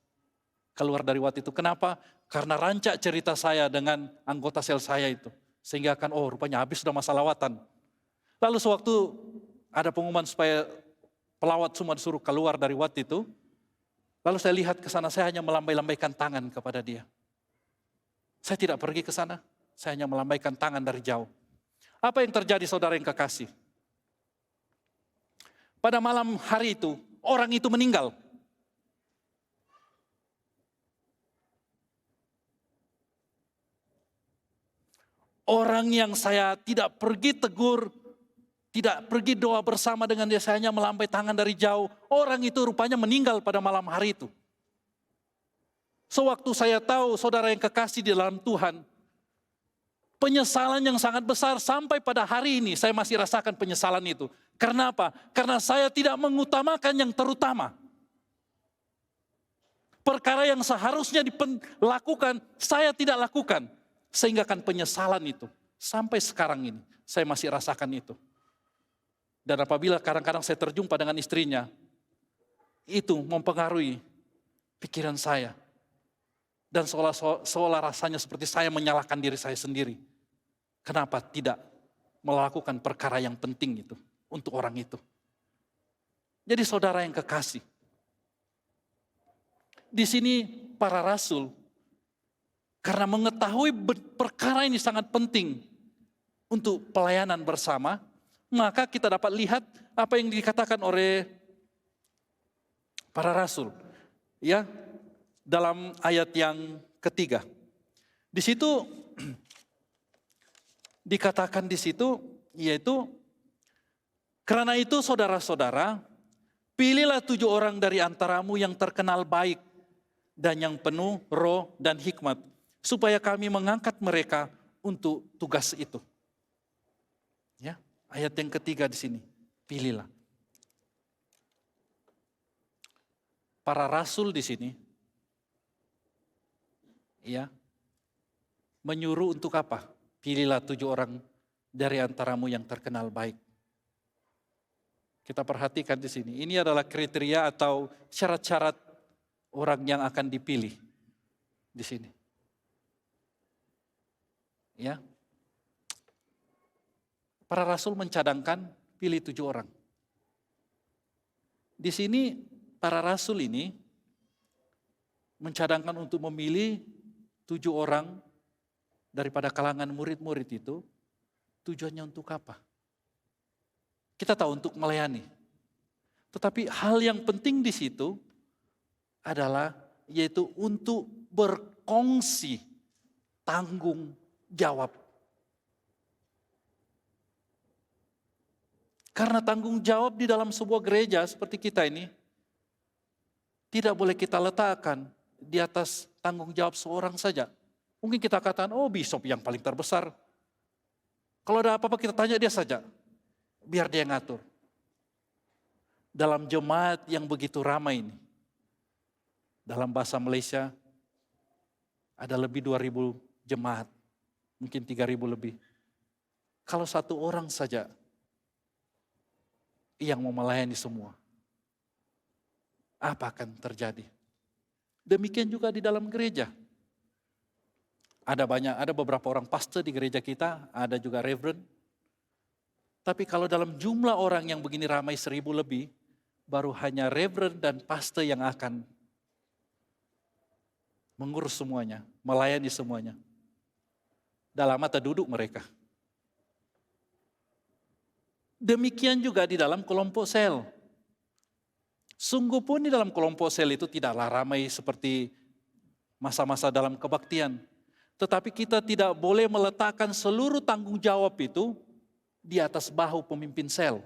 keluar dari wat itu. Kenapa? Karena rancak cerita saya dengan anggota sel saya itu. Sehingga akan, oh rupanya habis sudah masa lawatan. Lalu sewaktu ada pengumuman supaya pelawat semua disuruh keluar dari wat itu. Lalu saya lihat ke sana, saya hanya melambai-lambaikan tangan kepada dia. Saya tidak pergi ke sana, saya hanya melambaikan tangan dari jauh. Apa yang terjadi saudara yang kekasih? Pada malam hari itu, orang itu meninggal. Orang yang saya tidak pergi tegur, tidak pergi doa bersama dengan dia, saya hanya melambai tangan dari jauh. Orang itu rupanya meninggal pada malam hari itu. Sewaktu saya tahu saudara yang kekasih di dalam Tuhan, penyesalan yang sangat besar sampai pada hari ini saya masih rasakan penyesalan itu. Karena apa? Karena saya tidak mengutamakan yang terutama. Perkara yang seharusnya dilakukan, saya tidak lakukan. Sehingga kan penyesalan itu. Sampai sekarang ini, saya masih rasakan itu. Dan apabila kadang-kadang saya terjumpa dengan istrinya, itu mempengaruhi pikiran saya. Dan seolah rasanya seperti saya menyalahkan diri saya sendiri. Kenapa tidak melakukan perkara yang penting itu untuk orang itu. Jadi saudara yang kekasih, di sini para rasul, karena mengetahui perkara ini sangat penting untuk pelayanan bersama, maka kita dapat lihat apa yang dikatakan oleh para rasul. Ya, dalam ayat yang ketiga. Di situ dikatakan di situ yaitu, karena itu saudara-saudara, pilihlah 7 orang dari antaramu yang terkenal baik dan yang penuh roh dan hikmat, supaya kami mengangkat mereka untuk tugas itu. Ya, ayat yang ketiga di sini, pilihlah. Para rasul di sini, ya, menyuruh untuk apa? Pilihlah 7 orang dari antaramu yang terkenal baik. Kita perhatikan di sini, ini adalah kriteria atau syarat-syarat orang yang akan dipilih di sini. Ya, para rasul mencadangkan pilih 7 orang. Di sini para rasul ini mencadangkan untuk memilih 7 orang daripada kalangan murid-murid itu. Tujuannya untuk apa? Kita tahu untuk melayani. Tetapi hal yang penting di situ adalah yaitu untuk berkongsi tanggung jawab. Karena tanggung jawab di dalam sebuah gereja seperti kita ini tidak boleh kita letakkan di atas tanggung jawab seorang saja. Mungkin kita katakan, oh bishop yang paling terbesar. Kalau ada apa-apa kita tanya dia saja. Biar dia ngatur. Dalam jemaat yang begitu ramai ini. Dalam bahasa Malaysia ada lebih 2.000 jemaat. Mungkin 3.000 lebih. Kalau satu orang saja yang mau melayani semua, apa akan terjadi? Demikian juga di dalam gereja. Ada beberapa orang pastor di gereja kita, ada juga reverend. Tapi kalau dalam jumlah orang yang begini ramai 1.000 lebih, baru hanya reverend dan pastor yang akan mengurus semuanya, melayani semuanya. Dalam mata duduk mereka. Demikian juga di dalam kelompok sel. Sungguh pun di dalam kelompok sel itu tidaklah ramai seperti masa-masa dalam kebaktian. Tetapi kita tidak boleh meletakkan seluruh tanggung jawab itu di atas bahu pemimpin sel.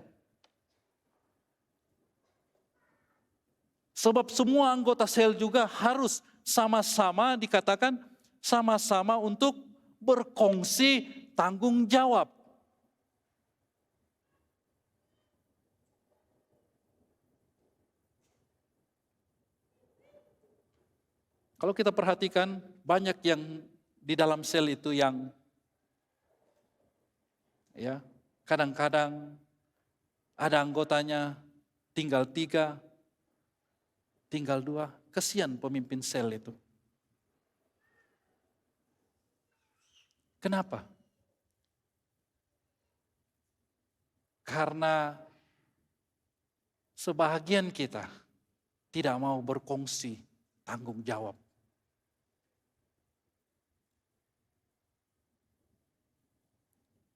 Sebab semua anggota sel juga harus sama-sama dikatakan sama-sama untuk berkongsi tanggung jawab. Kalau kita perhatikan, banyak yang di dalam sel itu yang ya kadang-kadang ada anggotanya tinggal 3, tinggal 2, kesian pemimpin sel itu. Kenapa? Karena sebahagian kita tidak mau berkongsi tanggung jawab.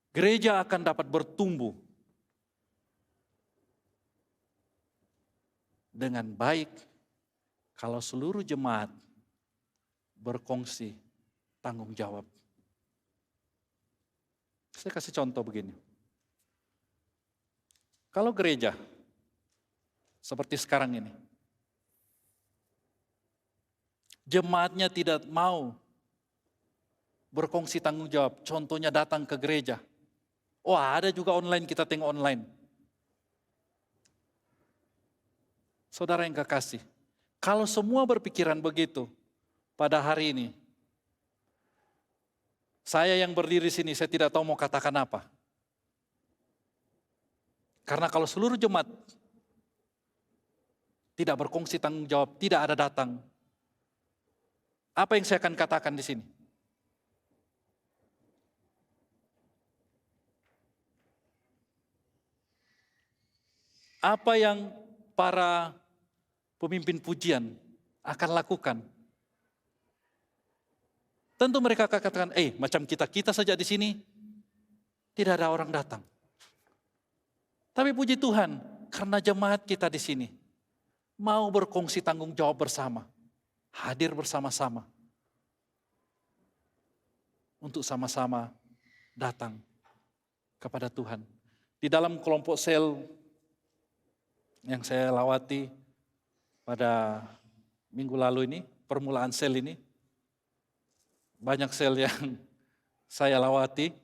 Gereja akan dapat bertumbuh dengan baik kalau seluruh jemaat berkongsi tanggung jawab. Saya kasih contoh begini. Kalau gereja seperti sekarang ini, jemaatnya tidak mau berkongsi tanggung jawab, contohnya datang ke gereja. Oh, ada juga online, kita tengok online. Saudara yang kekasih, kalau semua berpikiran begitu pada hari ini, saya yang berdiri sini, saya tidak tahu mau katakan apa. Karena kalau seluruh jemaat tidak berkongsi tanggung jawab, tidak ada datang, apa yang saya akan katakan di sini? Apa yang para pemimpin pujian akan lakukan? Tentu mereka akan katakan, macam kita saja di sini, tidak ada orang datang. Tapi puji Tuhan, karena jemaat kita di sini, mau berkongsi tanggung jawab bersama, hadir bersama-sama, untuk sama-sama datang kepada Tuhan. Di dalam kelompok sel yang saya lawati pada minggu lalu ini, permulaan sel ini, banyak sel yang saya lawati,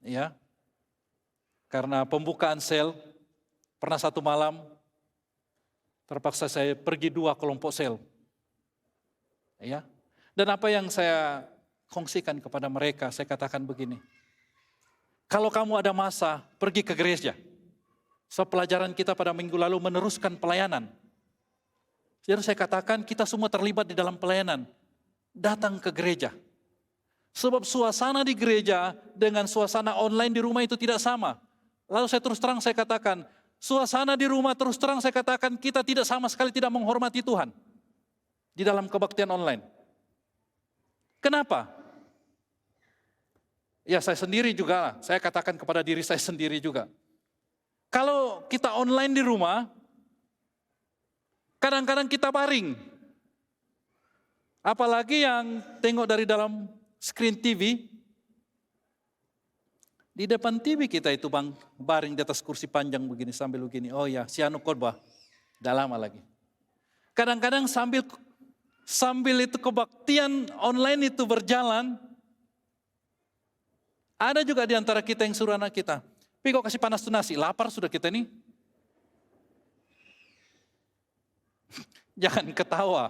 ya, karena pembukaan sel, pernah satu malam terpaksa saya pergi 2 kelompok sel, ya, dan apa yang saya kongsikan kepada mereka, saya katakan begini, kalau kamu ada masa, pergi ke gereja. So, pelajaran kita pada minggu lalu meneruskan pelayanan. Jadi saya katakan kita semua terlibat di dalam pelayanan, datang ke gereja. Sebab suasana di gereja dengan suasana online di rumah itu tidak sama. Lalu saya terus terang saya katakan, suasana di rumah terus terang saya katakan kita tidak sama sekali tidak menghormati Tuhan di dalam kebaktian online. Kenapa? Ya saya sendiri juga, saya katakan kepada diri saya sendiri juga. Kalau kita online di rumah, kadang-kadang kita baring. Apalagi yang tengok dari dalam screen TV, di depan TV kita itu baring di atas kursi panjang begini sambil begini. Oh ya, si anu khotbah, udah lama lagi. Kadang-kadang sambil itu kebaktian online itu berjalan, ada juga di antara kita yang suruh anak kita, "Pi kok kasih panas tuh nasi, lapar sudah kita nih." Jangan ketawa.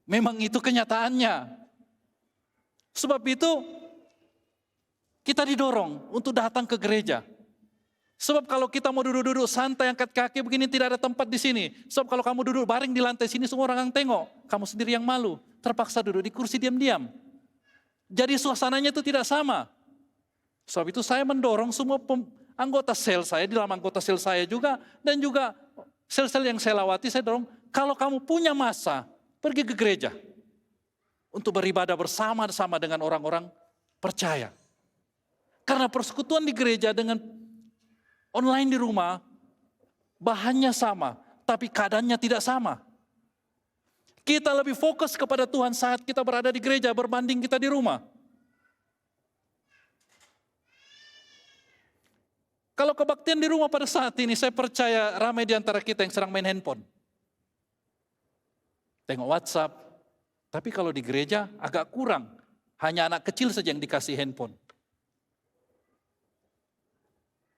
Memang itu kenyataannya. Sebab itu kita didorong untuk datang ke gereja. Sebab kalau kita mau duduk-duduk santai angkat kaki begini tidak ada tempat di sini. Sebab kalau kamu duduk baring di lantai sini semua orang yang tengok. Kamu sendiri yang malu. Terpaksa duduk di kursi diam-diam. Jadi suasananya itu tidak sama. Sebab itu saya mendorong semua anggota sel saya, di dalam anggota sel saya juga, dan juga sel-sel yang saya lawati, saya dorong, kalau kamu punya masa, pergi ke gereja. Untuk beribadah bersama-sama dengan orang-orang percaya. Karena persekutuan di gereja dengan online di rumah, bahannya sama, tapi keadaannya tidak sama. Kita lebih fokus kepada Tuhan saat kita berada di gereja berbanding kita di rumah. Kalau kebaktian di rumah pada saat ini, saya percaya ramai di antara kita yang sedang main handphone. Tengok WhatsApp, Tapi kalau di gereja agak kurang. Hanya anak kecil saja yang dikasih handphone.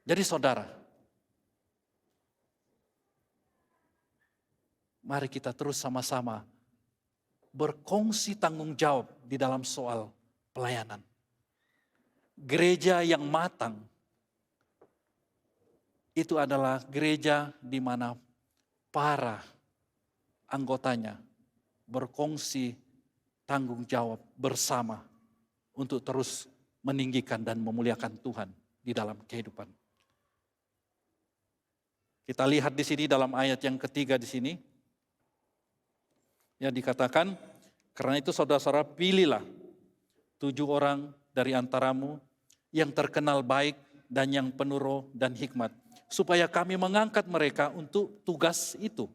Jadi saudara, mari kita terus sama-sama berkongsi tanggung jawab di dalam soal pelayanan. Gereja yang matang itu adalah gereja di mana para anggotanya berkongsi tanggung jawab bersama untuk terus meninggikan dan memuliakan Tuhan di dalam kehidupan. Kita lihat di sini dalam ayat yang ketiga di sini, yang dikatakan, karena itu saudara-saudara pilihlah 7 orang dari antaramu yang terkenal baik dan yang penuh roh dan hikmat, supaya kami mengangkat mereka untuk tugas itu.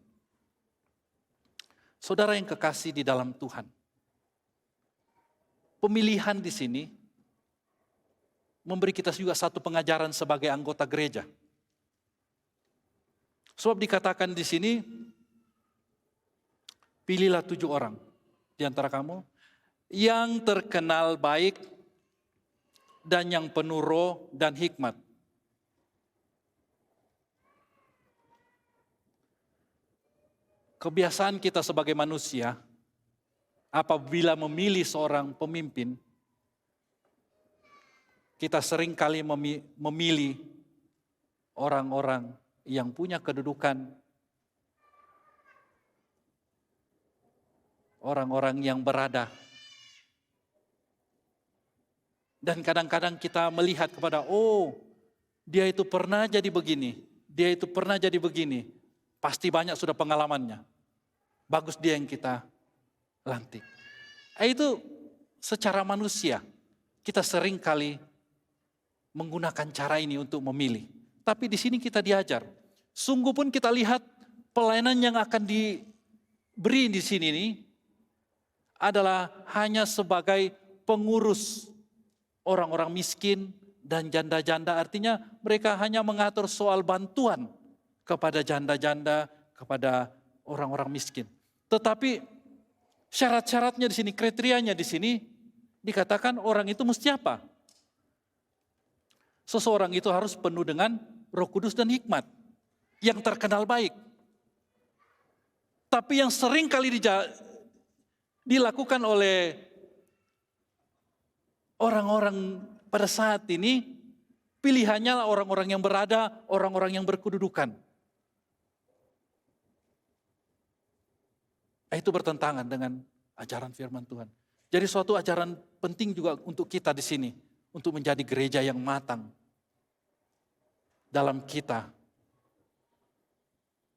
Saudara yang kekasih di dalam Tuhan, pemilihan di sini memberi kita juga satu pengajaran sebagai anggota gereja. Sebab dikatakan di sini, pilihlah 7 orang di antara kamu yang terkenal baik dan yang penuh roh dan hikmat. Kebiasaan kita sebagai manusia, apabila memilih seorang pemimpin, kita sering kali memilih orang-orang yang punya kedudukan, orang-orang yang berada. Dan kadang-kadang kita melihat kepada, oh dia itu pernah jadi begini, dia itu pernah jadi begini. Pasti banyak sudah pengalamannya. Bagus dia yang kita lantik. Itu secara manusia, kita sering kali menggunakan cara ini untuk memilih. Tapi di sini kita diajar. Sungguh pun kita lihat pelayanan yang akan diberi di sini ini adalah hanya sebagai pengurus orang-orang miskin dan janda-janda. Artinya mereka hanya mengatur soal bantuan kepada janda-janda, kepada orang-orang miskin. Tetapi syarat-syaratnya di sini, kriterianya di sini dikatakan orang itu mesti apa? Seseorang itu harus penuh dengan Roh Kudus dan hikmat, yang terkenal baik. Tapi yang sering kali dilakukan oleh orang-orang pada saat ini, pilihannya orang-orang yang berada, orang-orang yang berkedudukan. Itu bertentangan dengan ajaran firman Tuhan. Jadi suatu ajaran penting juga untuk kita di sini, untuk menjadi gereja yang matang. Dalam kita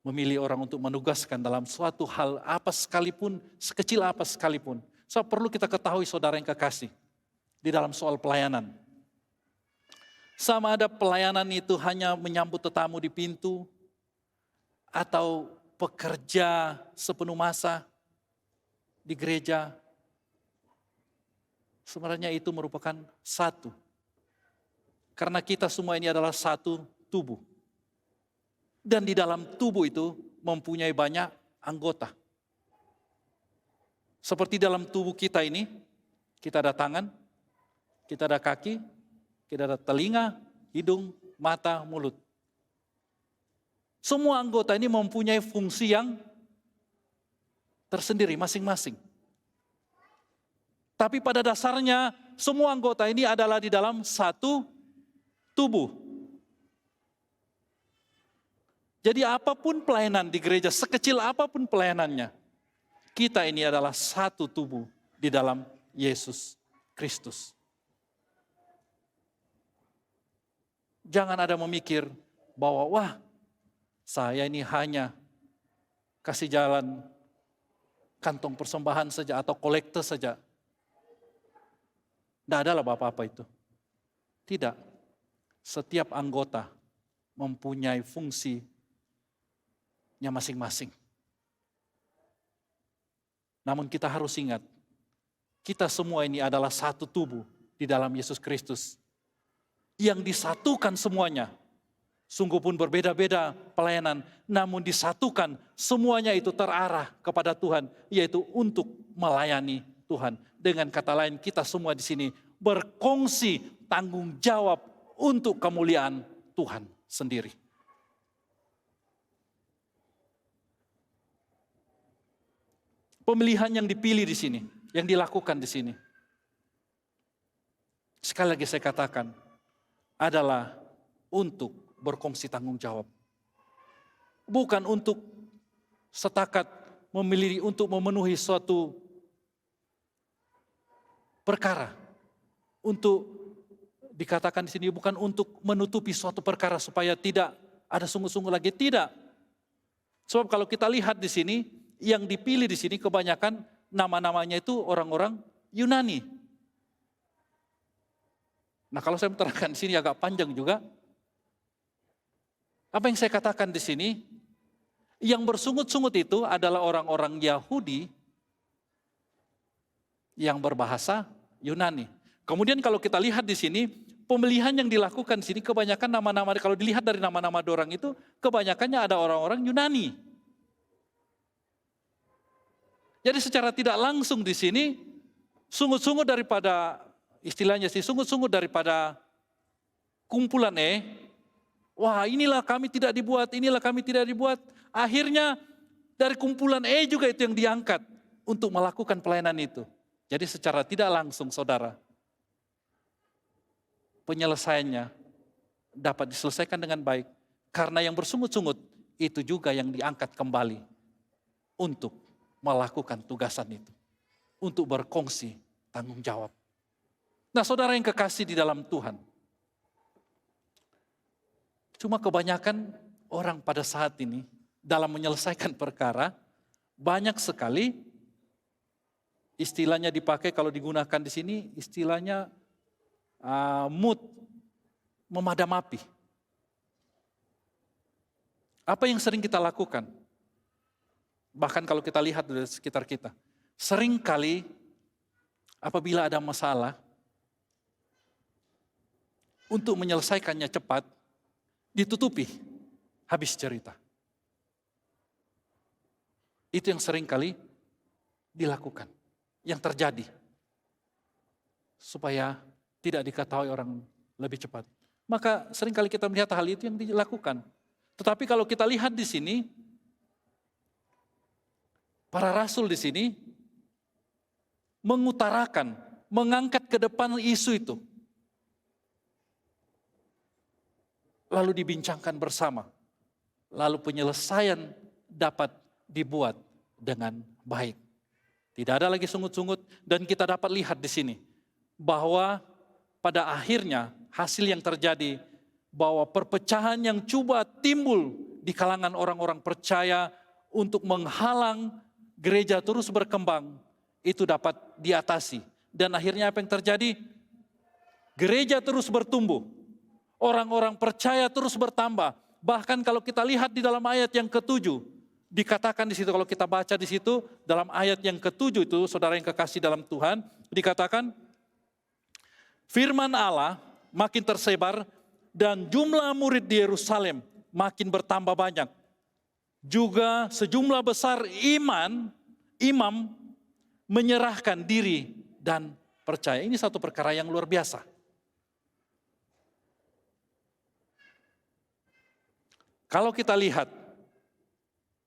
memilih orang untuk menugaskan dalam suatu hal apa sekalipun, sekecil apa sekalipun. So perlu kita ketahui saudara yang kekasih, di dalam soal pelayanan. Sama ada pelayanan itu hanya menyambut tetamu di pintu, atau pekerja sepenuh masa di gereja. Sebenarnya itu merupakan satu. Karena kita semua ini adalah satu tubuh. Dan di dalam tubuh itu mempunyai banyak anggota. Seperti dalam tubuh kita ini, kita ada tangan, kita ada kaki, kita ada telinga, hidung, mata, mulut. Semua anggota ini mempunyai fungsi yang tersendiri masing-masing. Tapi pada dasarnya semua anggota ini adalah di dalam satu tubuh. Jadi apapun pelayanan di gereja, sekecil apapun pelayanannya, kita ini adalah satu tubuh di dalam Yesus Kristus. Jangan ada memikir bahwa wah, saya ini hanya kasih jalan kantong persembahan saja atau kolekte saja. Tidak adalah apa-apa itu. Tidak. Setiap anggota mempunyai fungsinya masing-masing. Namun kita harus ingat, kita semua ini adalah satu tubuh di dalam Yesus Kristus. Yang disatukan semuanya Sungguh pun berbeda-beda pelayanan, namun disatukan semuanya itu terarah kepada Tuhan, yaitu untuk melayani Tuhan. Dengan kata lain, kita semua di sini berkongsi tanggung jawab untuk kemuliaan Tuhan sendiri. Pemilihan yang dipilih di sini, yang dilakukan di sini. Sekali lagi saya katakan, adalah untuk berkongsi tanggung jawab. Bukan untuk setakat memilih untuk memenuhi suatu perkara. Untuk dikatakan di sini bukan untuk menutupi suatu perkara supaya tidak ada sungguh-sungguh lagi, tidak. Sebab kalau kita lihat di sini, yang dipilih di sini kebanyakan nama-namanya itu orang-orang Yunani. Nah, kalau saya menerangkan di sini agak panjang juga. Apa yang saya katakan di sini, yang bersungut-sungut itu adalah orang-orang Yahudi yang berbahasa Yunani. Kemudian kalau kita lihat di sini, pemilihan yang dilakukan di sini kebanyakan nama-nama, kalau dilihat dari nama-nama dorang itu, kebanyakannya ada orang-orang Yunani. Jadi secara tidak langsung di sini, sungut-sungut daripada, istilahnya sih, sungut-sungut daripada kumpulan wah inilah kami tidak dibuat, inilah kami tidak dibuat. Akhirnya dari kumpulan juga itu yang diangkat untuk melakukan pelayanan itu. Jadi secara tidak langsung saudara, penyelesaiannya dapat diselesaikan dengan baik. Karena yang bersungut-sungut itu juga yang diangkat kembali untuk melakukan tugasan itu. Untuk berkongsi tanggung jawab. Nah saudara yang kekasih di dalam Tuhan, cuma kebanyakan orang pada saat ini dalam menyelesaikan perkara, banyak sekali istilahnya dipakai kalau digunakan di sini, istilahnya mood, memadam api. Apa yang sering kita lakukan? Bahkan kalau kita lihat di sekitar kita, sering kali apabila ada masalah, untuk menyelesaikannya cepat, ditutupi, habis cerita. Itu yang sering kali dilakukan, yang terjadi. Supaya tidak diketahui orang lebih cepat. Maka sering kali kita melihat hal itu yang dilakukan. Tetapi kalau kita lihat di sini, para rasul di sini mengutarakan, mengangkat ke depan isu itu. Lalu dibincangkan bersama. Lalu penyelesaian dapat dibuat dengan baik. Tidak ada lagi sungut-sungut dan kita dapat lihat di sini bahwa pada akhirnya hasil yang terjadi bahwa perpecahan yang coba timbul di kalangan orang-orang percaya untuk menghalang gereja terus berkembang itu dapat diatasi. Dan akhirnya apa yang terjadi? Gereja terus bertumbuh. Orang-orang percaya terus bertambah. Bahkan kalau kita lihat di dalam ayat yang ke-7, dikatakan di situ, kalau kita baca di situ, dalam ayat yang ke-7 itu, saudara yang kekasih dalam Tuhan, dikatakan, firman Allah makin tersebar, dan jumlah murid di Yerusalem makin bertambah banyak. Juga sejumlah besar imam menyerahkan diri dan percaya. Ini satu perkara yang luar biasa. Kalau kita lihat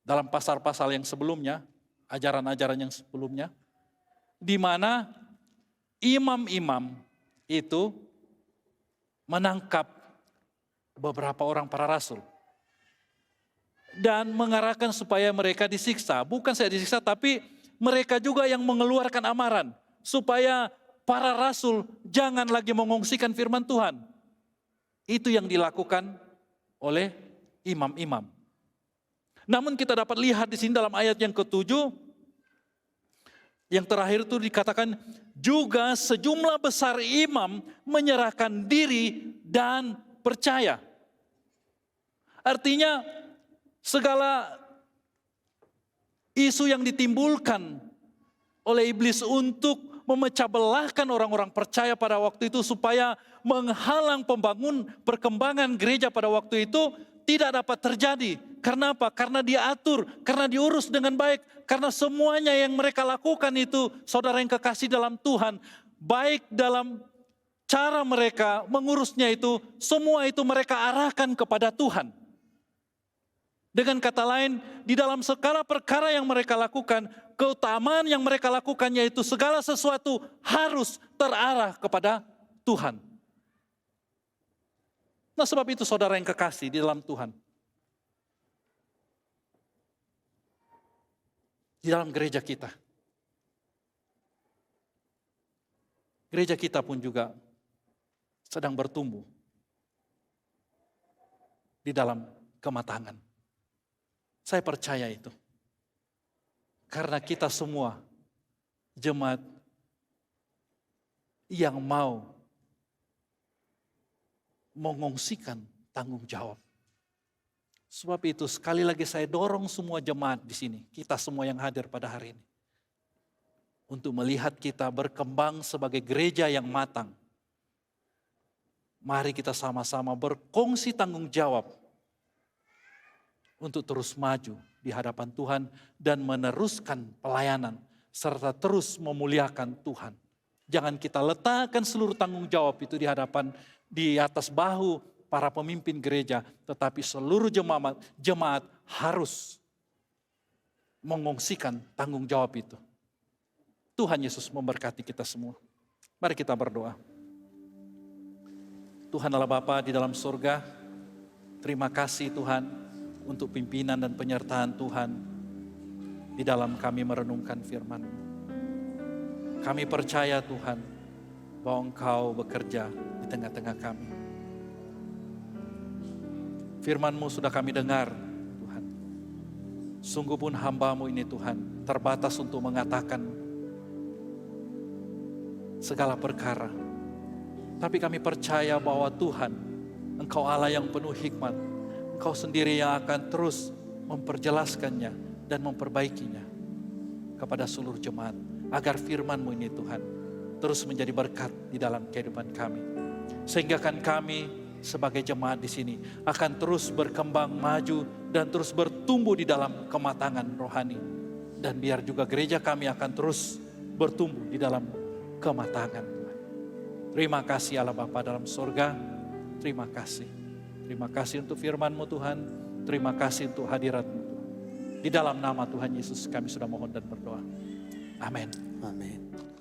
dalam pasal-pasal yang sebelumnya, ajaran-ajaran yang sebelumnya, di mana imam-imam itu menangkap beberapa orang para rasul dan mengarahkan supaya mereka disiksa. Bukan saya disiksa, tapi mereka juga yang mengeluarkan amaran supaya para rasul jangan lagi mengungsikan firman Tuhan. Itu yang dilakukan oleh imam-imam. Namun kita dapat lihat di sini dalam ayat yang ke-7, yang terakhir itu dikatakan, juga sejumlah besar imam menyerahkan diri dan percaya. Artinya segala isu yang ditimbulkan oleh iblis untuk memecah belahkan orang-orang percaya pada waktu itu supaya menghalang perkembangan gereja pada waktu itu tidak dapat terjadi. Karena apa? Karena diatur, karena diurus dengan baik. Karena semuanya yang mereka lakukan itu, saudara yang kekasih dalam Tuhan, baik dalam cara mereka mengurusnya itu, semua itu mereka arahkan kepada Tuhan. Dengan kata lain, di dalam segala perkara yang mereka lakukan, keutamaan yang mereka lakukan yaitu segala sesuatu harus terarah kepada Tuhan. Nah, sebab itu saudara yang kekasih di dalam Tuhan, di dalam gereja kita pun juga sedang bertumbuh di dalam kematangan. Saya percaya itu. Karena kita semua jemaat yang mau mengungsikan tanggung jawab. Sebab itu sekali lagi saya dorong semua jemaat di sini, kita semua yang hadir pada hari ini, untuk melihat kita berkembang sebagai gereja yang matang. Mari kita sama-sama berkongsi tanggung jawab untuk terus maju di hadapan Tuhan dan meneruskan pelayanan serta terus memuliakan Tuhan. Jangan kita letakkan seluruh tanggung jawab itu di atas bahu para pemimpin gereja, tetapi seluruh jemaat harus mengungsikan tanggung jawab itu. Tuhan Yesus memberkati kita semua. Mari kita berdoa. Tuhan Allah Bapa di dalam surga, terima kasih Tuhan untuk pimpinan dan penyertaan Tuhan di dalam kami merenungkan firman-Mu. Kami percaya Tuhan bahwa Engkau bekerja di tengah-tengah kami. Firman-Mu sudah kami dengar Tuhan. Sungguh pun hamba-Mu ini Tuhan terbatas untuk mengatakan segala perkara. Tapi kami percaya bahwa Tuhan, Engkau Allah yang penuh hikmat. Engkau sendiri yang akan terus memperjelaskannya dan memperbaikinya kepada seluruh jemaat. Agar firman-Mu ini Tuhan terus menjadi berkat di dalam kehidupan kami. Sehingga kan kami sebagai jemaat di sini akan terus berkembang maju dan terus bertumbuh di dalam kematangan rohani. Dan biar juga gereja kami akan terus bertumbuh di dalam kematangan. Terima kasih Allah Bapa dalam surga. Terima kasih. Terima kasih untuk firman-Mu Tuhan. Terima kasih untuk hadirat-Mu Tuhan. Di dalam nama Tuhan Yesus kami sudah mohon dan berdoa. Amin. Amin.